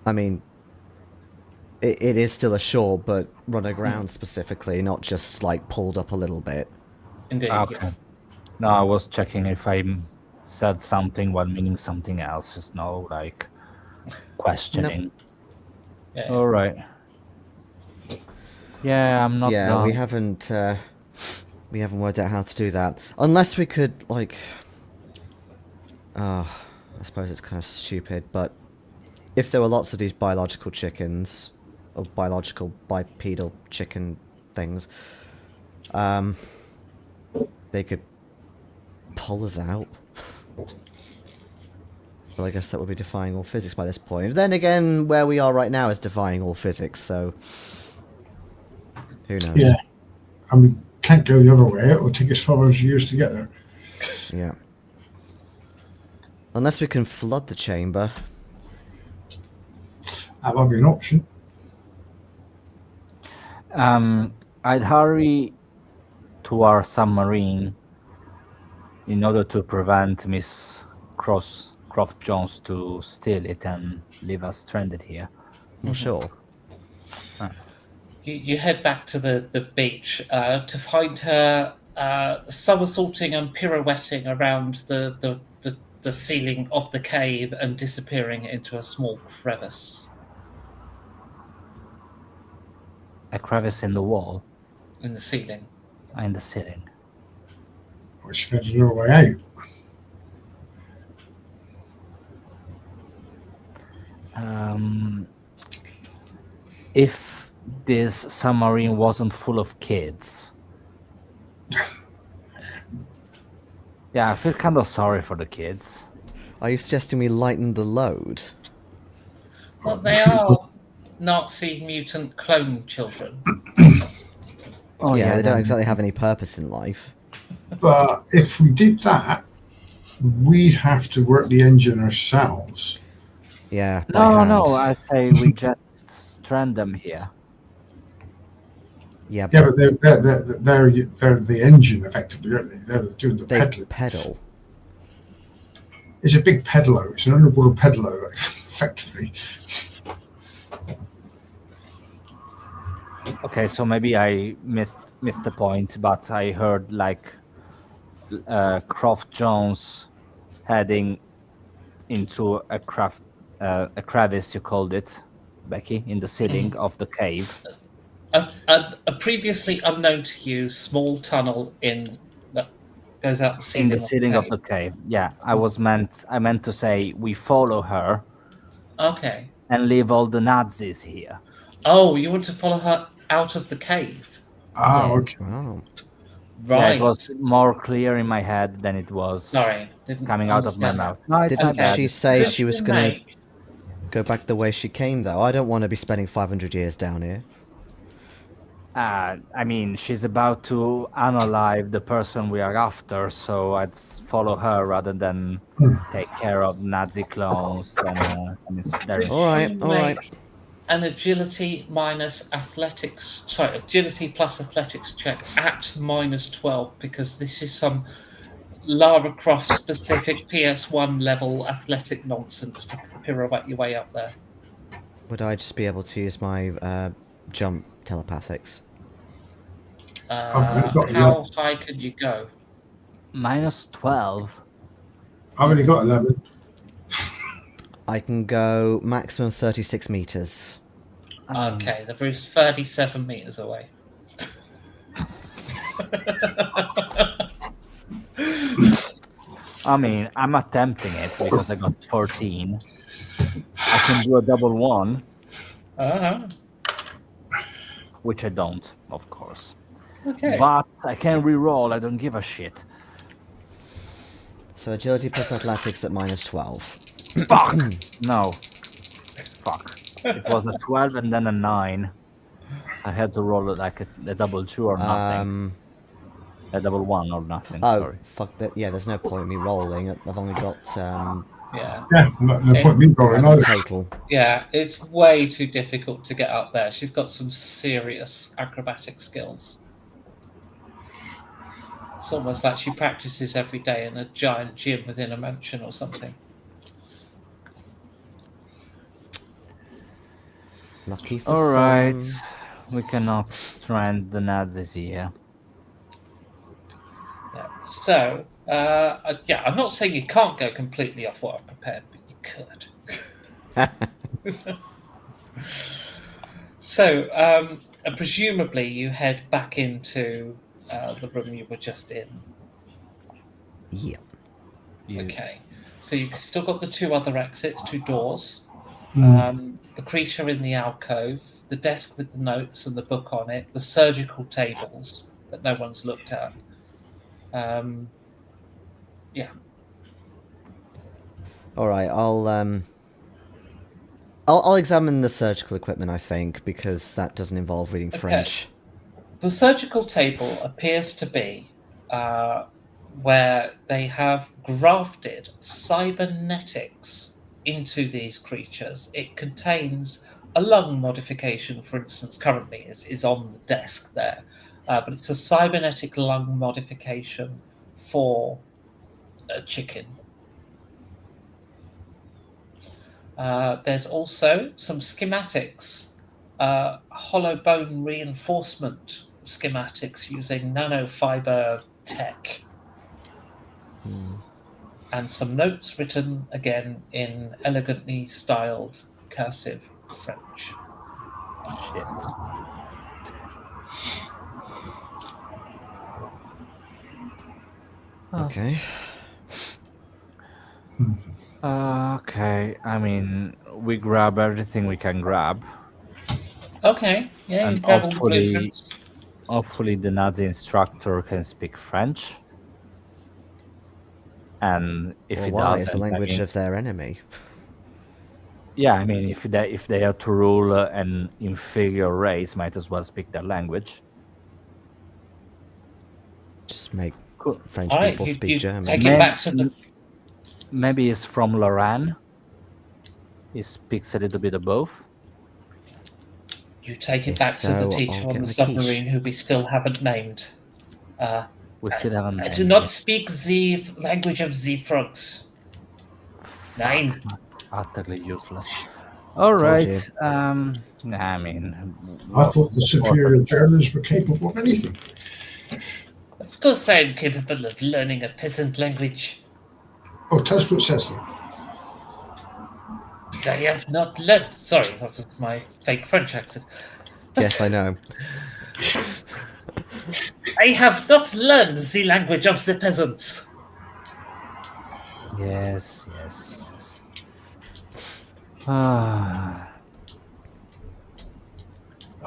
I mean, it is still ashore, but run aground specifically, not just like pulled up a little bit. Indeed. Okay. Yeah. No, I was checking if I said something while meaning something else. There's no like questioning. Yeah. All right. Yeah, I'm not. Yeah, done. we haven't worked out how to do that. Unless we could like, I suppose it's kind of stupid, but if there were lots of these biological chickens, or biological bipedal chicken things, they could pull us out. Well, I guess that would be defying all physics by this point. Then again, where we are right now is defying all physics, so who knows? Yeah. And we can't go the other way. It'll take us 500 years to get there. Yeah. Unless we can flood the chamber. That might be an option. I'd hurry to our submarine in order to prevent Miss Croft Jones to steal it and leave us stranded here. Well, sure. You head back to the beach to find her somersaulting and pirouetting around the ceiling of the cave and disappearing into a small crevice A crevice in the wall, in the ceiling. in the ceiling. Which led her way out. If this submarine wasn't full of kids. Yeah, I feel kind of sorry for the kids. Are you suggesting we lighten the load? Well, they are Nazi mutant clone children. Oh yeah, they don't then- exactly have any purpose in life. But if we did that, we'd have to work the engine ourselves. Yeah. by No, hand. no, I say we just strand them here. Yeah, Yeah, but they're the engine effectively, aren't they? They're doing the they pedaling. pedal. It's a big pedalo. It's an underwater pedalo, effectively. Okay, so maybe I missed the point, but I heard like Croft Jones heading into a crevice, you called it, Becky, in the ceiling of the cave. A previously unknown to you small tunnel that goes out the ceiling. In the ceiling of the cave. Yeah, I meant to say we follow her Okay. and leave all the Nazis here. Oh, you want to follow her out of the cave? Ah, Yeah. okay. Oh. Yeah, Right. it was more clear in my head than it was Sorry. Didn't coming out of my understand mouth. that. No, it's Didn't not bad. she say Good she was to going to make. go back the way she came, though? I don't want to be spending 500 years down here. I mean, she's about to unalive the person we are after, so I'd follow her rather than take care of Nazi clones. And, I mean, there- All right, You all right. make An agility minus athletics. Sorry, agility plus athletics check at -12 because this is some Lara Croft specific PS1 level athletic nonsense to pirouette your way up there. Would I just be able to use my jump telepathics? I've only got How 11. high can you go? -12. I've only got 11. I can go maximum 36 meters. Okay, the roof's 37 meters away. I mean, I'm attempting it because I got 14. I can do a double one, Uh-huh. which I don't, of course. Okay. But I can re-roll. I don't give a shit. So agility plus athletics at -12. Fuck! No. Fuck. It was a 12 and then a 9. I had to roll it like a double 2 or nothing. A double 1 or nothing, Oh, sorry. fuck that. Yeah, there's no point in me rolling. I've only got Yeah. Yeah, no point me rolling 11 either. total. Yeah, it's way too difficult to get up there. She's got some serious acrobatic skills. It's almost like she practices every day in a giant gym within a mansion or something. Lucky for Alright. some. We cannot strand the Nazis here. Yeah. So, yeah, I'm not saying you can't go completely off what I've prepared, but you could. So, presumably you head back into the room you were just in. Yeah. Okay. So you've still got the two other exits, two doors. The creature in the alcove, the desk with the notes and the book on it, the surgical tables that no one's looked at. Yeah. All right, I'll examine the surgical equipment, I think, because that doesn't involve reading French. The surgical table appears to be where they have grafted cybernetics into these creatures. It contains a lung modification, for instance, currently is on the desk there, but it's a cybernetic lung modification for a chicken. There's also some schematics, hollow bone reinforcement schematics using nanofiber tech. And some notes written again in elegantly styled cursive French. Shit. Okay. Okay, I mean, we grab everything we can grab, Okay, yeah, you and grab all the blueprints. hopefully the Nazi instructor can speak French. And if Well, he why? doesn't, It's the I language mean, of their enemy. yeah, I mean, if they are to rule an inferior race, might as well speak their language. Just make Cool. French All right, people speak you German. take it back to the. Maybe he's from Lorraine. He speaks a little bit of both. You take it If back to the so, teacher I'll on get the the submarine, quiche. who we still haven't named. We still haven't. I named do not it. speak the language of the frogs. Nine. Utterly useless. All Told right. you. I mean, I thought the superior Germans were capable of anything. Of course, I am capable of learning a peasant language. Oh, tell us what it says then. But I have not learned. Sorry, that was my fake French accent. But Yes, I know. I have not learned the language of the peasants. Yes.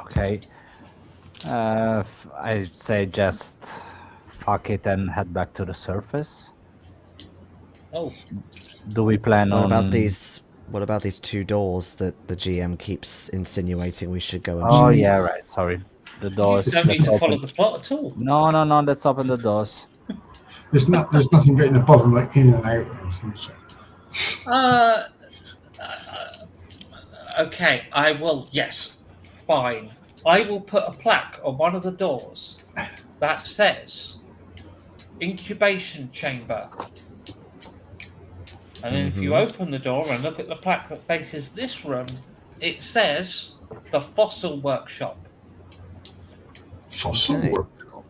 Okay. I'd say just fuck it and head back to the surface. Oh, Do we plan What on? about these? What about these two doors that the GM keeps insinuating we should go and Oh check? yeah, right. Sorry, the you doors. don't need let's to follow open- the plot at all. No. Let's open the doors. There's nothing written above them like in and out or anything. So. Okay, I will. Yes, fine. I will put a plaque on one of the doors that says incubation chamber. And then if you open the door and look at the plaque that faces this room, it says the fossil workshop. Fossil Okay. workshop.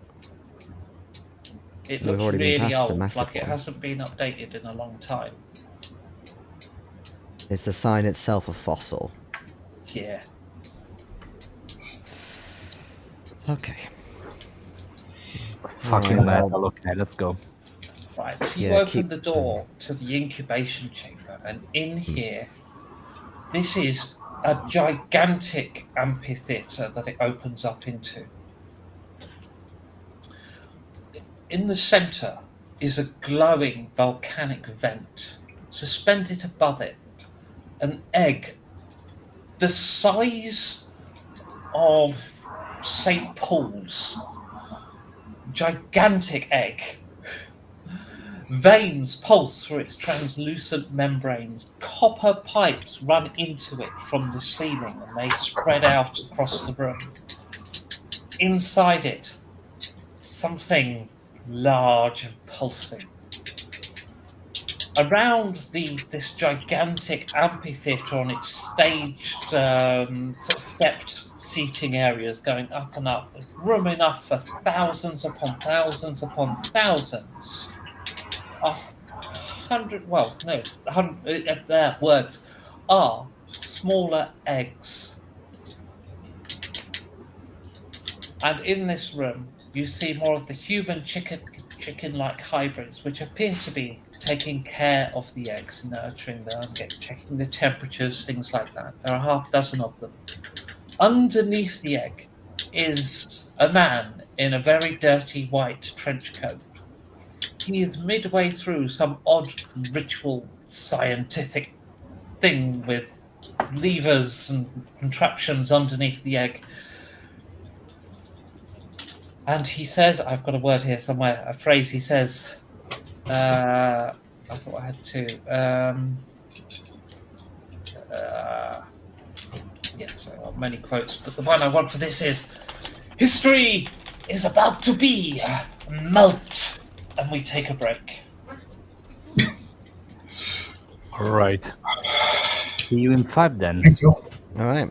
It We've looks already been really past the old, massive like it one. hasn't been updated in a long time. Is the sign itself a fossil? Yeah. Okay. Fucking Alright, metal. Okay, let's go. Right, so you Yeah, open keep the door to the incubation chamber, and in here, this is a gigantic amphitheatre that it opens up into. In the centre is a glowing volcanic vent. Suspended above it, an egg the size of St. Paul's. Gigantic egg. Veins pulse through its translucent membranes. Copper pipes run into it from the ceiling and they spread out across the room. Inside it, something large and pulsing. Around this gigantic amphitheatre on its staged, sort of stepped seating areas going up and up, there's room enough for thousands upon thousands upon thousands. Their words are smaller eggs. And in this room, you see more of the human chicken-like hybrids, which appear to be taking care of the eggs, nurturing them, checking the temperatures, things like that. There are half a dozen of them. Underneath the egg is a man in a very dirty white trench coat. He is midway through some odd ritual scientific thing with levers and contraptions underneath the egg. And he says, I've got a word here somewhere, a phrase. He says, I thought I had two. Yes, I got many quotes, but the one I want for this is, history is about to be melt, and we take a break. All right. See you in 5 then. Thank you. All right.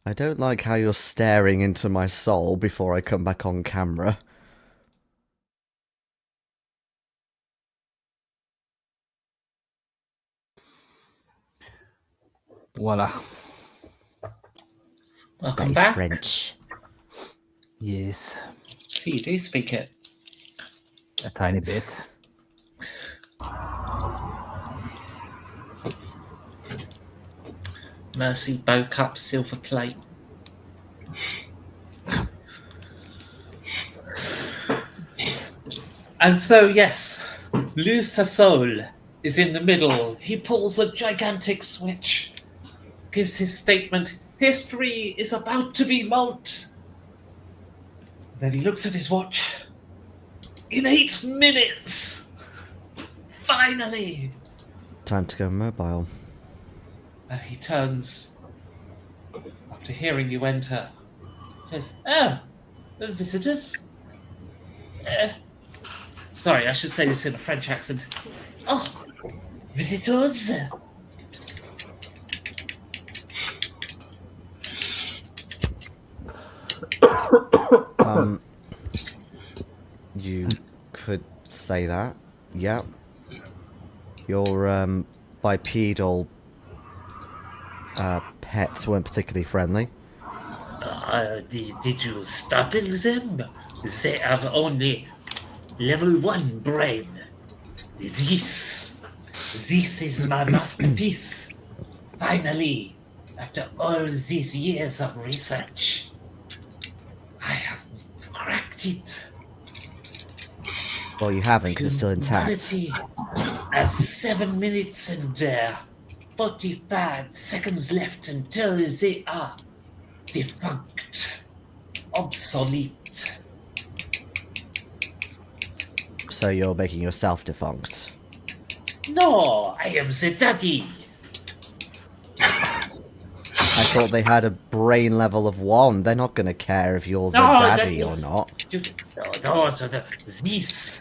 I don't like how you're staring into my soul before I come back on camera. Voila. Welcome That is back. French. Yes, So you do speak it. a tiny bit. Mercy, bow cup, silver plate. And so, yes, Lou Sassol is in the middle. He pulls a gigantic switch, gives his statement, history is about to be molten. Then he looks at his watch. In 8 minutes! Finally! Time to go mobile. And he turns, after hearing you enter, says, "Oh, visitors? Sorry, I should say this in a French accent. Oh, visitors? You could say that. Yep. Your bipedal pets weren't particularly friendly. Did you startle them? They have only level 1 brain. This is my masterpiece. Finally, after all these years of research, I have cracked it. Well, you haven't because it's still intact. Humanity has 7 minutes and 45 seconds left until they are defunct, obsolete. So you're making yourself defunct. No, I am the daddy. I thought they had a brain level of 1. They're not going to care if you're the No, daddy that or is- not. No, so this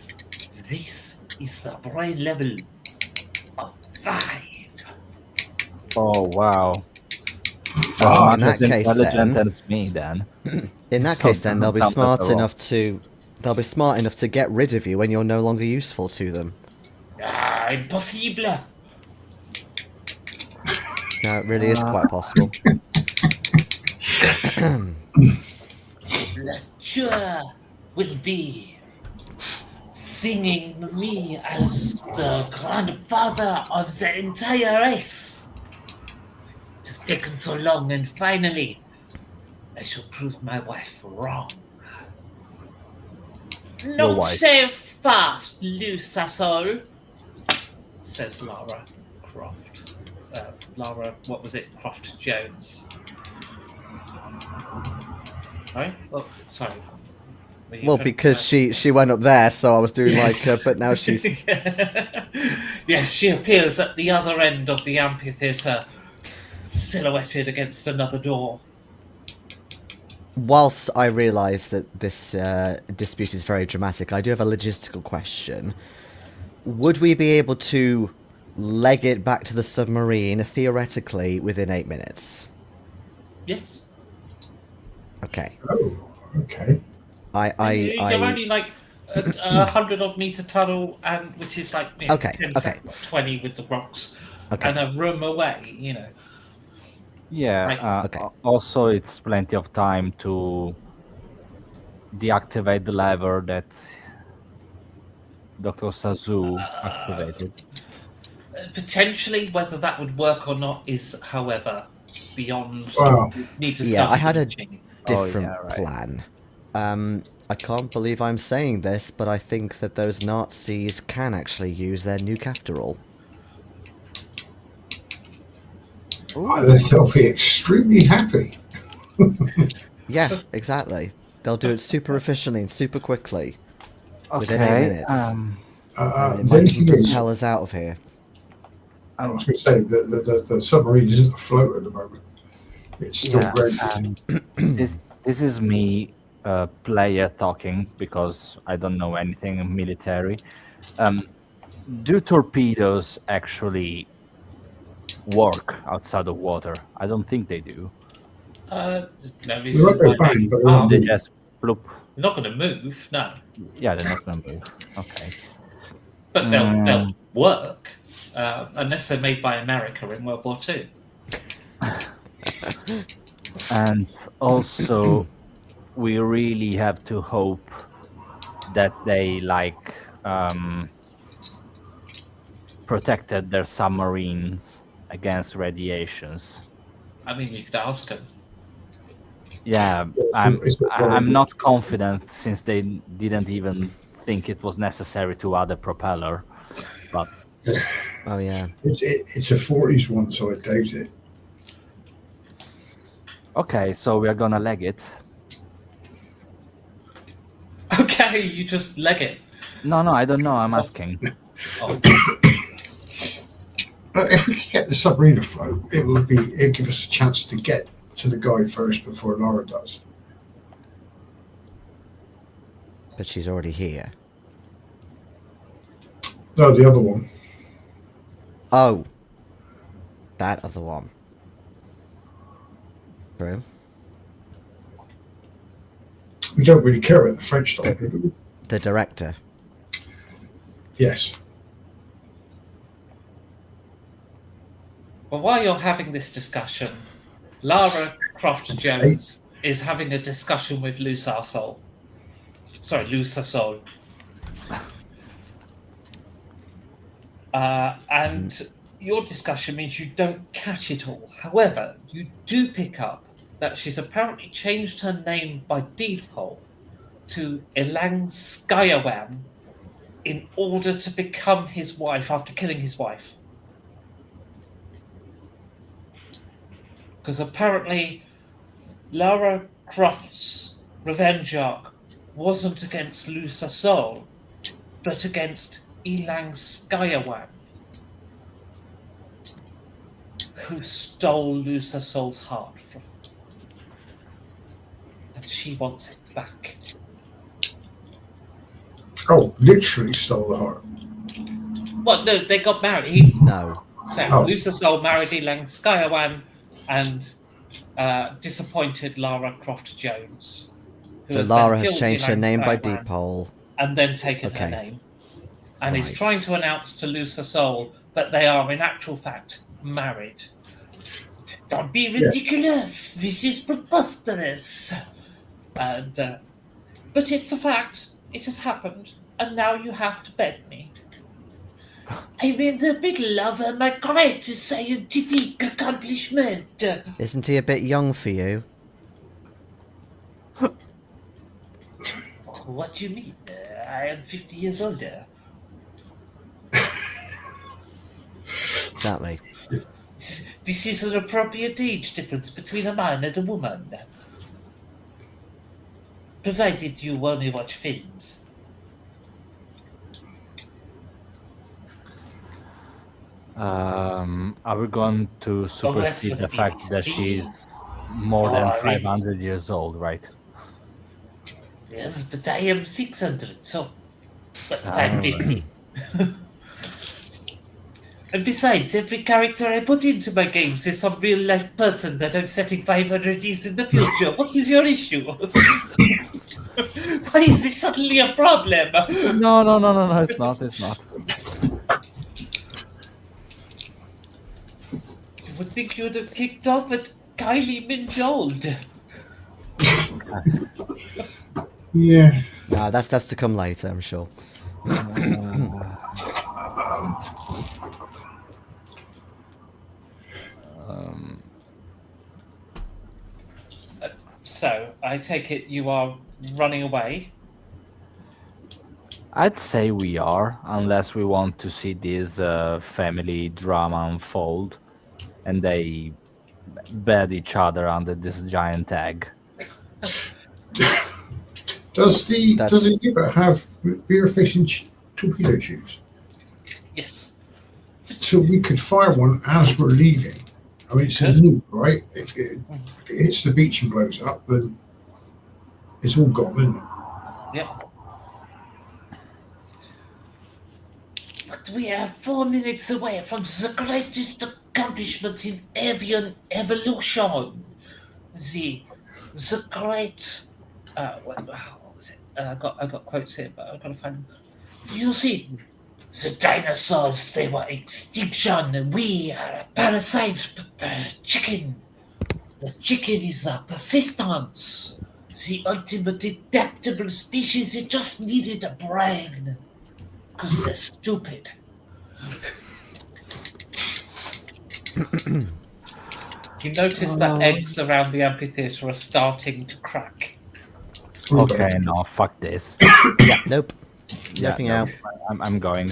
is the brain level of 5. Oh wow. Ah, in that As case, intelligent then- as me, then. In that So case, then they'll be dumb as smart they're enough to. They'll be smart enough to get rid of you when you're no longer useful to them. Impossible. No, it really is quite possible. Lecture will be singing me as the grandfather of the entire race. It has taken so long, and finally, I shall prove my wife wrong. Not wife. so fast, loose asshole, says Lara Croft. Lara, what was it? Croft Jones. Sorry? Oh, sorry. Were you Well, trying- because she went up there, so I was doing Yes. like, but now she's. Yes, she appears at the other end of the amphitheatre, silhouetted against another door. Whilst I realise that this dispute is very dramatic, I do have a logistical question. Would we be able to leg it back to the submarine, theoretically, within 8 minutes? Yes. Okay. Oh, okay. You're only like a 100-odd metre tunnel, and which is like Okay, 10 okay. 20 with the rocks, Okay. and a room away, Yeah. Right. Okay. Also, it's plenty of time to deactivate the lever that Dr. Sazu activated. Potentially, whether that would work or not is, however, beyond. Wow. Need to Yeah, start. I had a teaching. different yeah, right. plan. I can't believe I'm saying this, but I think that those Nazis can actually use their nuke after all. They'll be extremely happy. Yeah, exactly. They'll do it super efficiently and super quickly. Within 8 minutes. It The might only even thing is, propel us out of here. I was going to say the submarine isn't afloat at the moment. It's still Yeah, great. this is me, player talking, because I don't know anything military. Do torpedoes actually work outside of water? I don't think they do. No They reason won't go why bang, but they Oh, won't They move. just bloop. they're not going to move, no. Yeah, they're not gonna move. Okay. But they'll Mm. work, unless they're made by America in World War II. And also, we really have to hope that they protected their submarines against radiations. I mean, you could ask them. Yeah, I'm not confident since they didn't even think it was necessary to add a propeller. But Oh yeah. It's a 40s one, so I doubt it. okay, so we are gonna leg it. Okay, you just leg it. No, I don't know. I'm asking. Oh, But if we could get the submarine afloat, it'd give us a chance to get to the guy first before Laura does. But she's already here. No, the other one. Oh. That other one. True. We don't really care about the French dog, do we? The director. Yes. well, while you're having this discussion, Lara Croft Jones is having a discussion with Lusa Sol. Sorry, Lusa Sol. And your discussion means you don't catch it all. However, you do pick up that she's apparently changed her name by deed poll to Elang Skyawan in order to become his wife after killing his wife. Because apparently Lara Croft's revenge arc wasn't against Lusa Sol, but against Elang Skyawan, who stole Lusa Sol's heart from her. And she wants it back. Oh, literally stole the heart. Well, no, they got married. No. Lusa Sol married Elang Skyawan and disappointed Lara Croft Jones. who So has then Lara has killed changed her Elang name by Skyawan deed-poll. and then taken Okay. her name. And is Right. trying to announce to Lusa Sol that they are, in actual fact, married. Don't be ridiculous. This is preposterous. And, but it's a fact. It has happened. And now you have to beg me. I'm in the middle of my greatest scientific accomplishment. Isn't he a bit young for you? What do you mean? I am 50 years older. Exactly. This is an appropriate age difference between a man and a woman. Provided you only watch films. Are we going to supersede the fact that she's more than 500 years old, right? Yes, but I am 600, so... But 550. And besides, every character I put into my games is some real-life person that I'm setting 500 years in the future. What is your issue? Why is this suddenly a problem? No, it's not. You would think you would have kicked off at Kylie Minjold. Yeah. No, that's to come later, I'm sure. So, I take it you are running away? I'd say we are, unless we want to see this family drama unfold, and they bed each other under this giant egg. Does the Uber have rear-facing torpedo tubes? Yes. So we could fire one as we're leaving. I mean, it's a nuke, right? If it hits the beach and blows up, then it's all gone, isn't it? Yep. But we are 4 minutes away from the greatest accomplishment in avian evolution. the great. What was it? I got quotes here, but I've got to find them. You see, the dinosaurs, they were extinction, and we are a parasite, but the chicken is a persistence. The ultimate adaptable species, it just needed a brain. Because they're stupid. You notice that eggs around the amphitheatre are starting to crack. Okay, no, fuck this. Yeah, nope. Yeah, Jumping no, out. I'm going.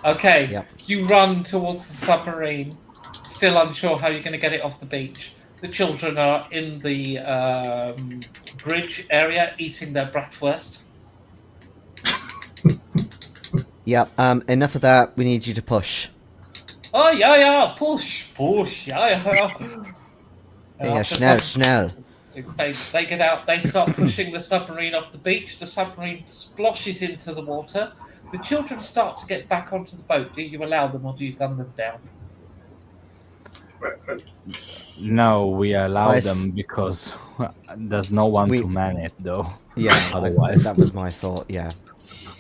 Okay, Yep. you run towards the submarine, still unsure how you're going to get it off the beach. The children are in the bridge area eating their bratwurst. Yep. Enough of that. We need you to push. Oh, yeah, push, yeah. Yeah, After schnell, some- schnell. They get out, they start pushing the submarine off the beach. The submarine splashes into the water. The children start to get back onto the boat. Do you allow them or do you gun them down? No, we allow I s- them because there's no one We- to man it, though. Yeah, Otherwise. that was my thought. Yeah.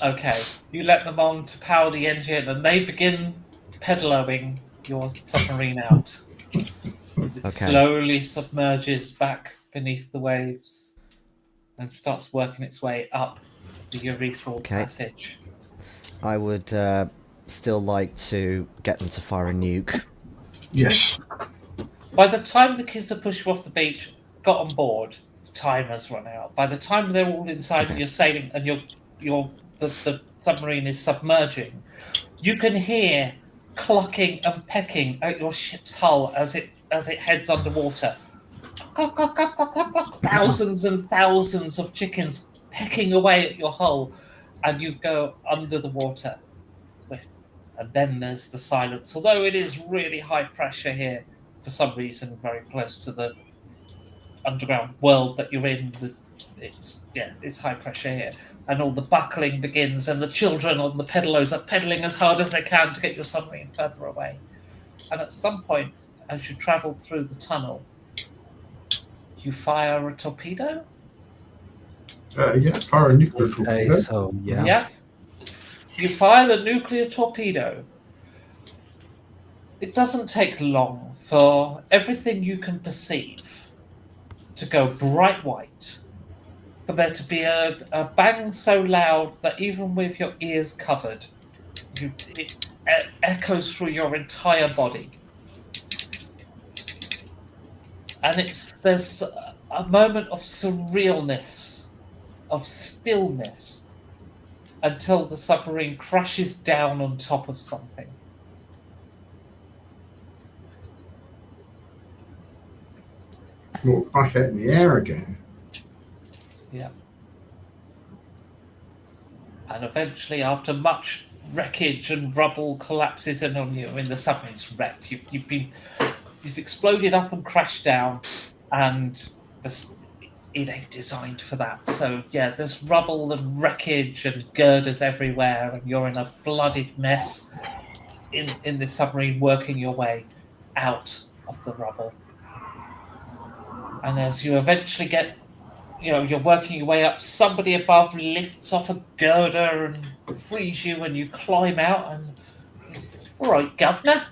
Okay, you let them on to power the engine and they begin pedaling your submarine out. As it Okay. slowly submerges back beneath the waves and starts working its way up the urethral Okay. passage. I would still like to get them to fire a nuke. Yes. By the time the kids have pushed you off the beach, got on board, the timer's run out. By the time they're all inside and Okay. you're sailing and the submarine is submerging, you can hear clucking and pecking at your ship's hull as it heads underwater. Thousands and thousands of chickens pecking away at your hull, and you go under the water. And then there's the silence. Although it is really high pressure here, for some reason, very close to the underground world that you're in. It's high pressure here, and all the buckling begins, and the children on the pedalos are pedaling as hard as they can to get your submarine further away. And at some point, as you travel through the tunnel, you fire a torpedo. Yeah, fire a nuclear Okay, torpedo. so yeah. Yeah. You fire the nuclear torpedo. It doesn't take long for everything you can perceive to go bright white, for there to be a bang so loud that even with your ears covered, it echoes through your entire body. And there's a moment of surrealness, of stillness, until the submarine crashes down on top of something. Well, back out in the air again. Yeah. And eventually, after much wreckage and rubble collapses in on you, I mean, the submarine's wrecked. You've exploded up and crashed down, and it ain't designed for that. So yeah, there's rubble and wreckage and girders everywhere, and you're in a bloodied mess in this submarine, working your way out of the rubble. And as you eventually get, you're working your way up, somebody above lifts off a girder and frees you, and you climb out. And all right, Governor,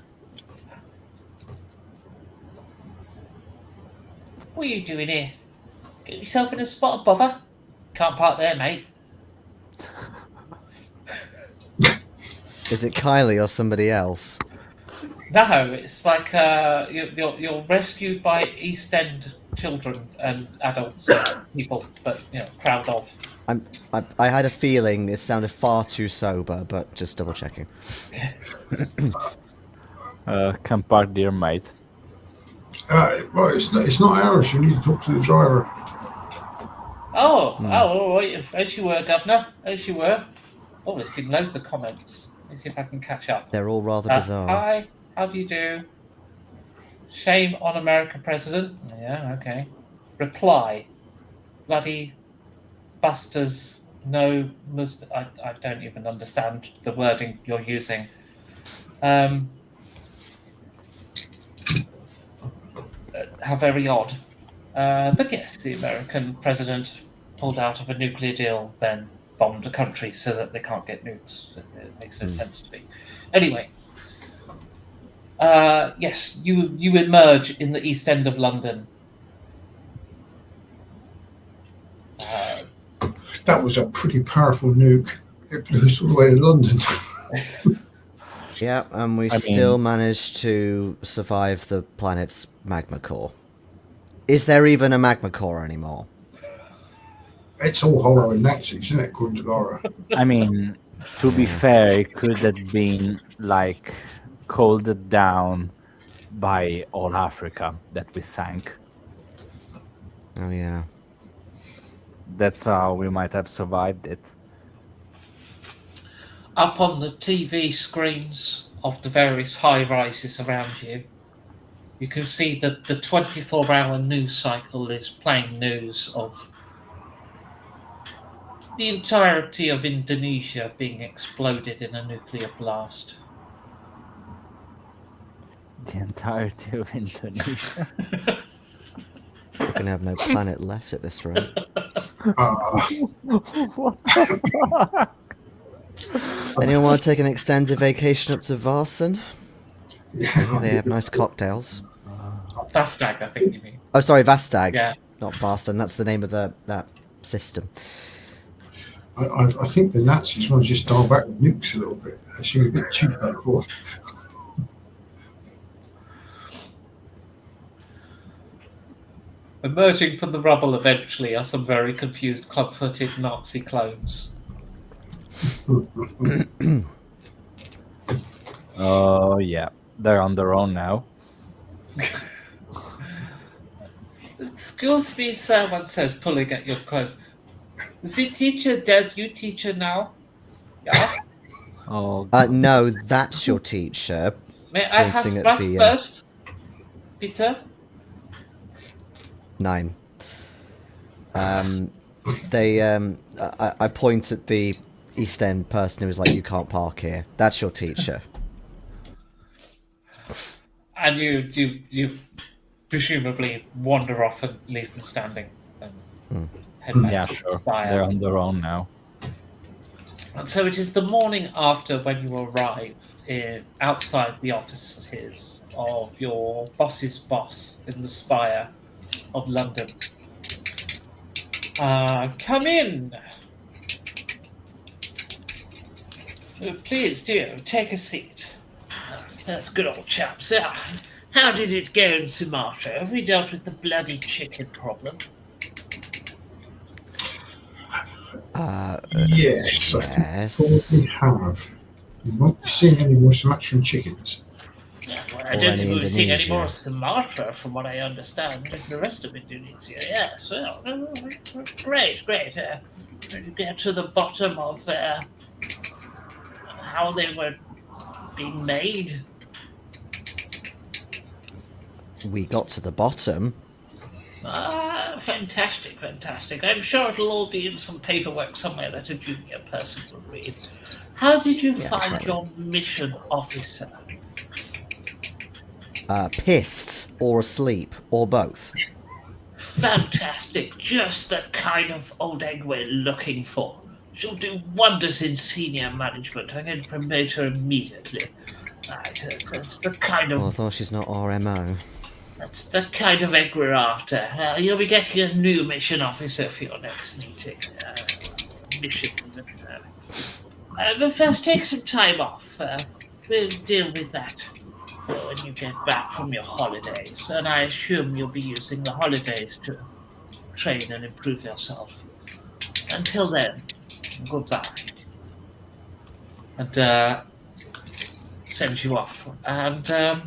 what are you doing here? Get yourself in a spot of bother. Can't park there, mate. Is it Kylie or somebody else? No, it's like you're rescued by East End children and adults and people, but proud of. I had a feeling it sounded far too sober, but just double checking. Can park there, mate. Well, it's not ours. You need to talk to the driver. Oh, all right. As you were, Governor. As you were. Oh, there's been loads of comments. Let me see if I can catch up. They're all rather bizarre. Hi, how do you do? Shame on American president. Yeah, okay. Reply. Bloody busters. No, I don't even understand the wording you're using. How very odd. But yes, the American president pulled out of a nuclear deal, then bombed a country so that they can't get nukes. It makes no sense to me. Anyway, yes, you emerge in the East End of London. That was a pretty powerful nuke. It blew us all the way to London. Yeah, and we I still mean- managed to survive the planet's magma core. Is there even a magma core anymore? It's all hollow and Nazis, isn't it, according to Laura? I mean, to be fair, it could have been like cooled down by all Africa that we sank. Oh yeah. That's how we might have survived it. Up on the TV screens of the various high rises around you, you can see that the 24-hour news cycle is playing news of the entirety of Indonesia being exploded in a nuclear blast. The entirety of Indonesia. We're gonna have no planet left at this rate. Anyone want to take an extended vacation up to Varson? They have nice cocktails. Vastag, I think you mean. Oh, sorry, Vastag. Yeah. Not Varson. That's the name of that system. I think the Nazis want to just dial back the nukes a little bit. They seem a bit cheaper before. Emerging from the rubble eventually are some very confused club-footed Nazi clones. Oh yeah, they're on their own now. Excuse me, sir, one says, pulling at your clothes. Is the teacher dead? You teacher now? Yeah? Oh, No, that's your teacher. May I have Pointing at Sprite the, first? Peter? 9. I point at the East End person who was like, "You can't park here." That's your teacher. And you presumably wander off and leave them standing and head back yeah, to the sure. spire. They're on their own now. And so it is the morning after when you arrive outside the offices of your boss's boss in the spire of London. Come in. Please do take a seat. That's good old chap. So, how did it go in Sumatra? Have we dealt with the bloody chicken problem? Yes, I think Yes. we probably have. You won't be seeing any more Sumatran chickens. Yeah, well, I Or don't any think we've seen any more Indonesia. of Sumatra, from what I understand, and the rest of Indonesia. Yes, well, great. To get to the bottom of how they were being made. We got to the bottom. Fantastic. I'm sure it'll all be in some paperwork somewhere that a junior person will read. How did you find exactly. your mission officer? Pissed or asleep or both. Fantastic. Just the kind of old egg we're looking for. She'll do wonders in senior management. I'm going to promote her immediately. That's the kind Well, of as long as she's not RMO. that's the kind of egg we're after. You'll be getting a new mission officer for your next meeting. Mission. But first, take some time off. We'll deal with that when you get back from your holidays. And I assume you'll be using the holidays to train and improve yourself. Until then, goodbye. And sends you off. And yeah,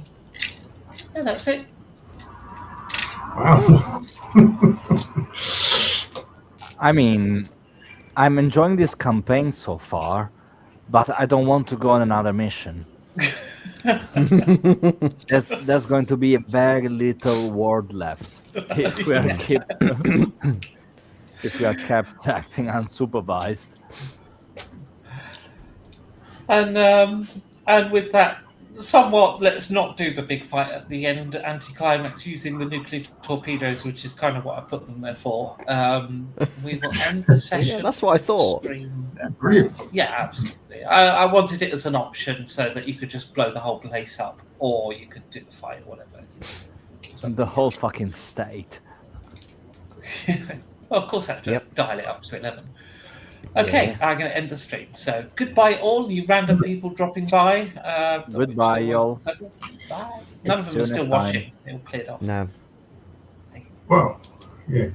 that's it. Wow. I mean, I'm enjoying this campaign so far, but I don't want to go on another mission. There's going to be a very little word left if we are if we are kept acting unsupervised. And with that, somewhat, let's not do the big fight at the end, anticlimax using the nuclear torpedoes, which is kind of what I put them there for. We will end the session. Yeah, that's what I thought. Stream. Yeah, brilliant. Yeah, absolutely. I wanted it as an option so that you could just blow the whole place up, or you could do the fight, or whatever. The whole fucking state. Well, of course, I have to Yep. dial it up to 11. Okay, Yeah. I'm going to end the stream. So, goodbye, all you random people dropping by. Goodbye, y'all. Bye. None of them See you are still next time. watching. It all cleared off. No. Well, yeah.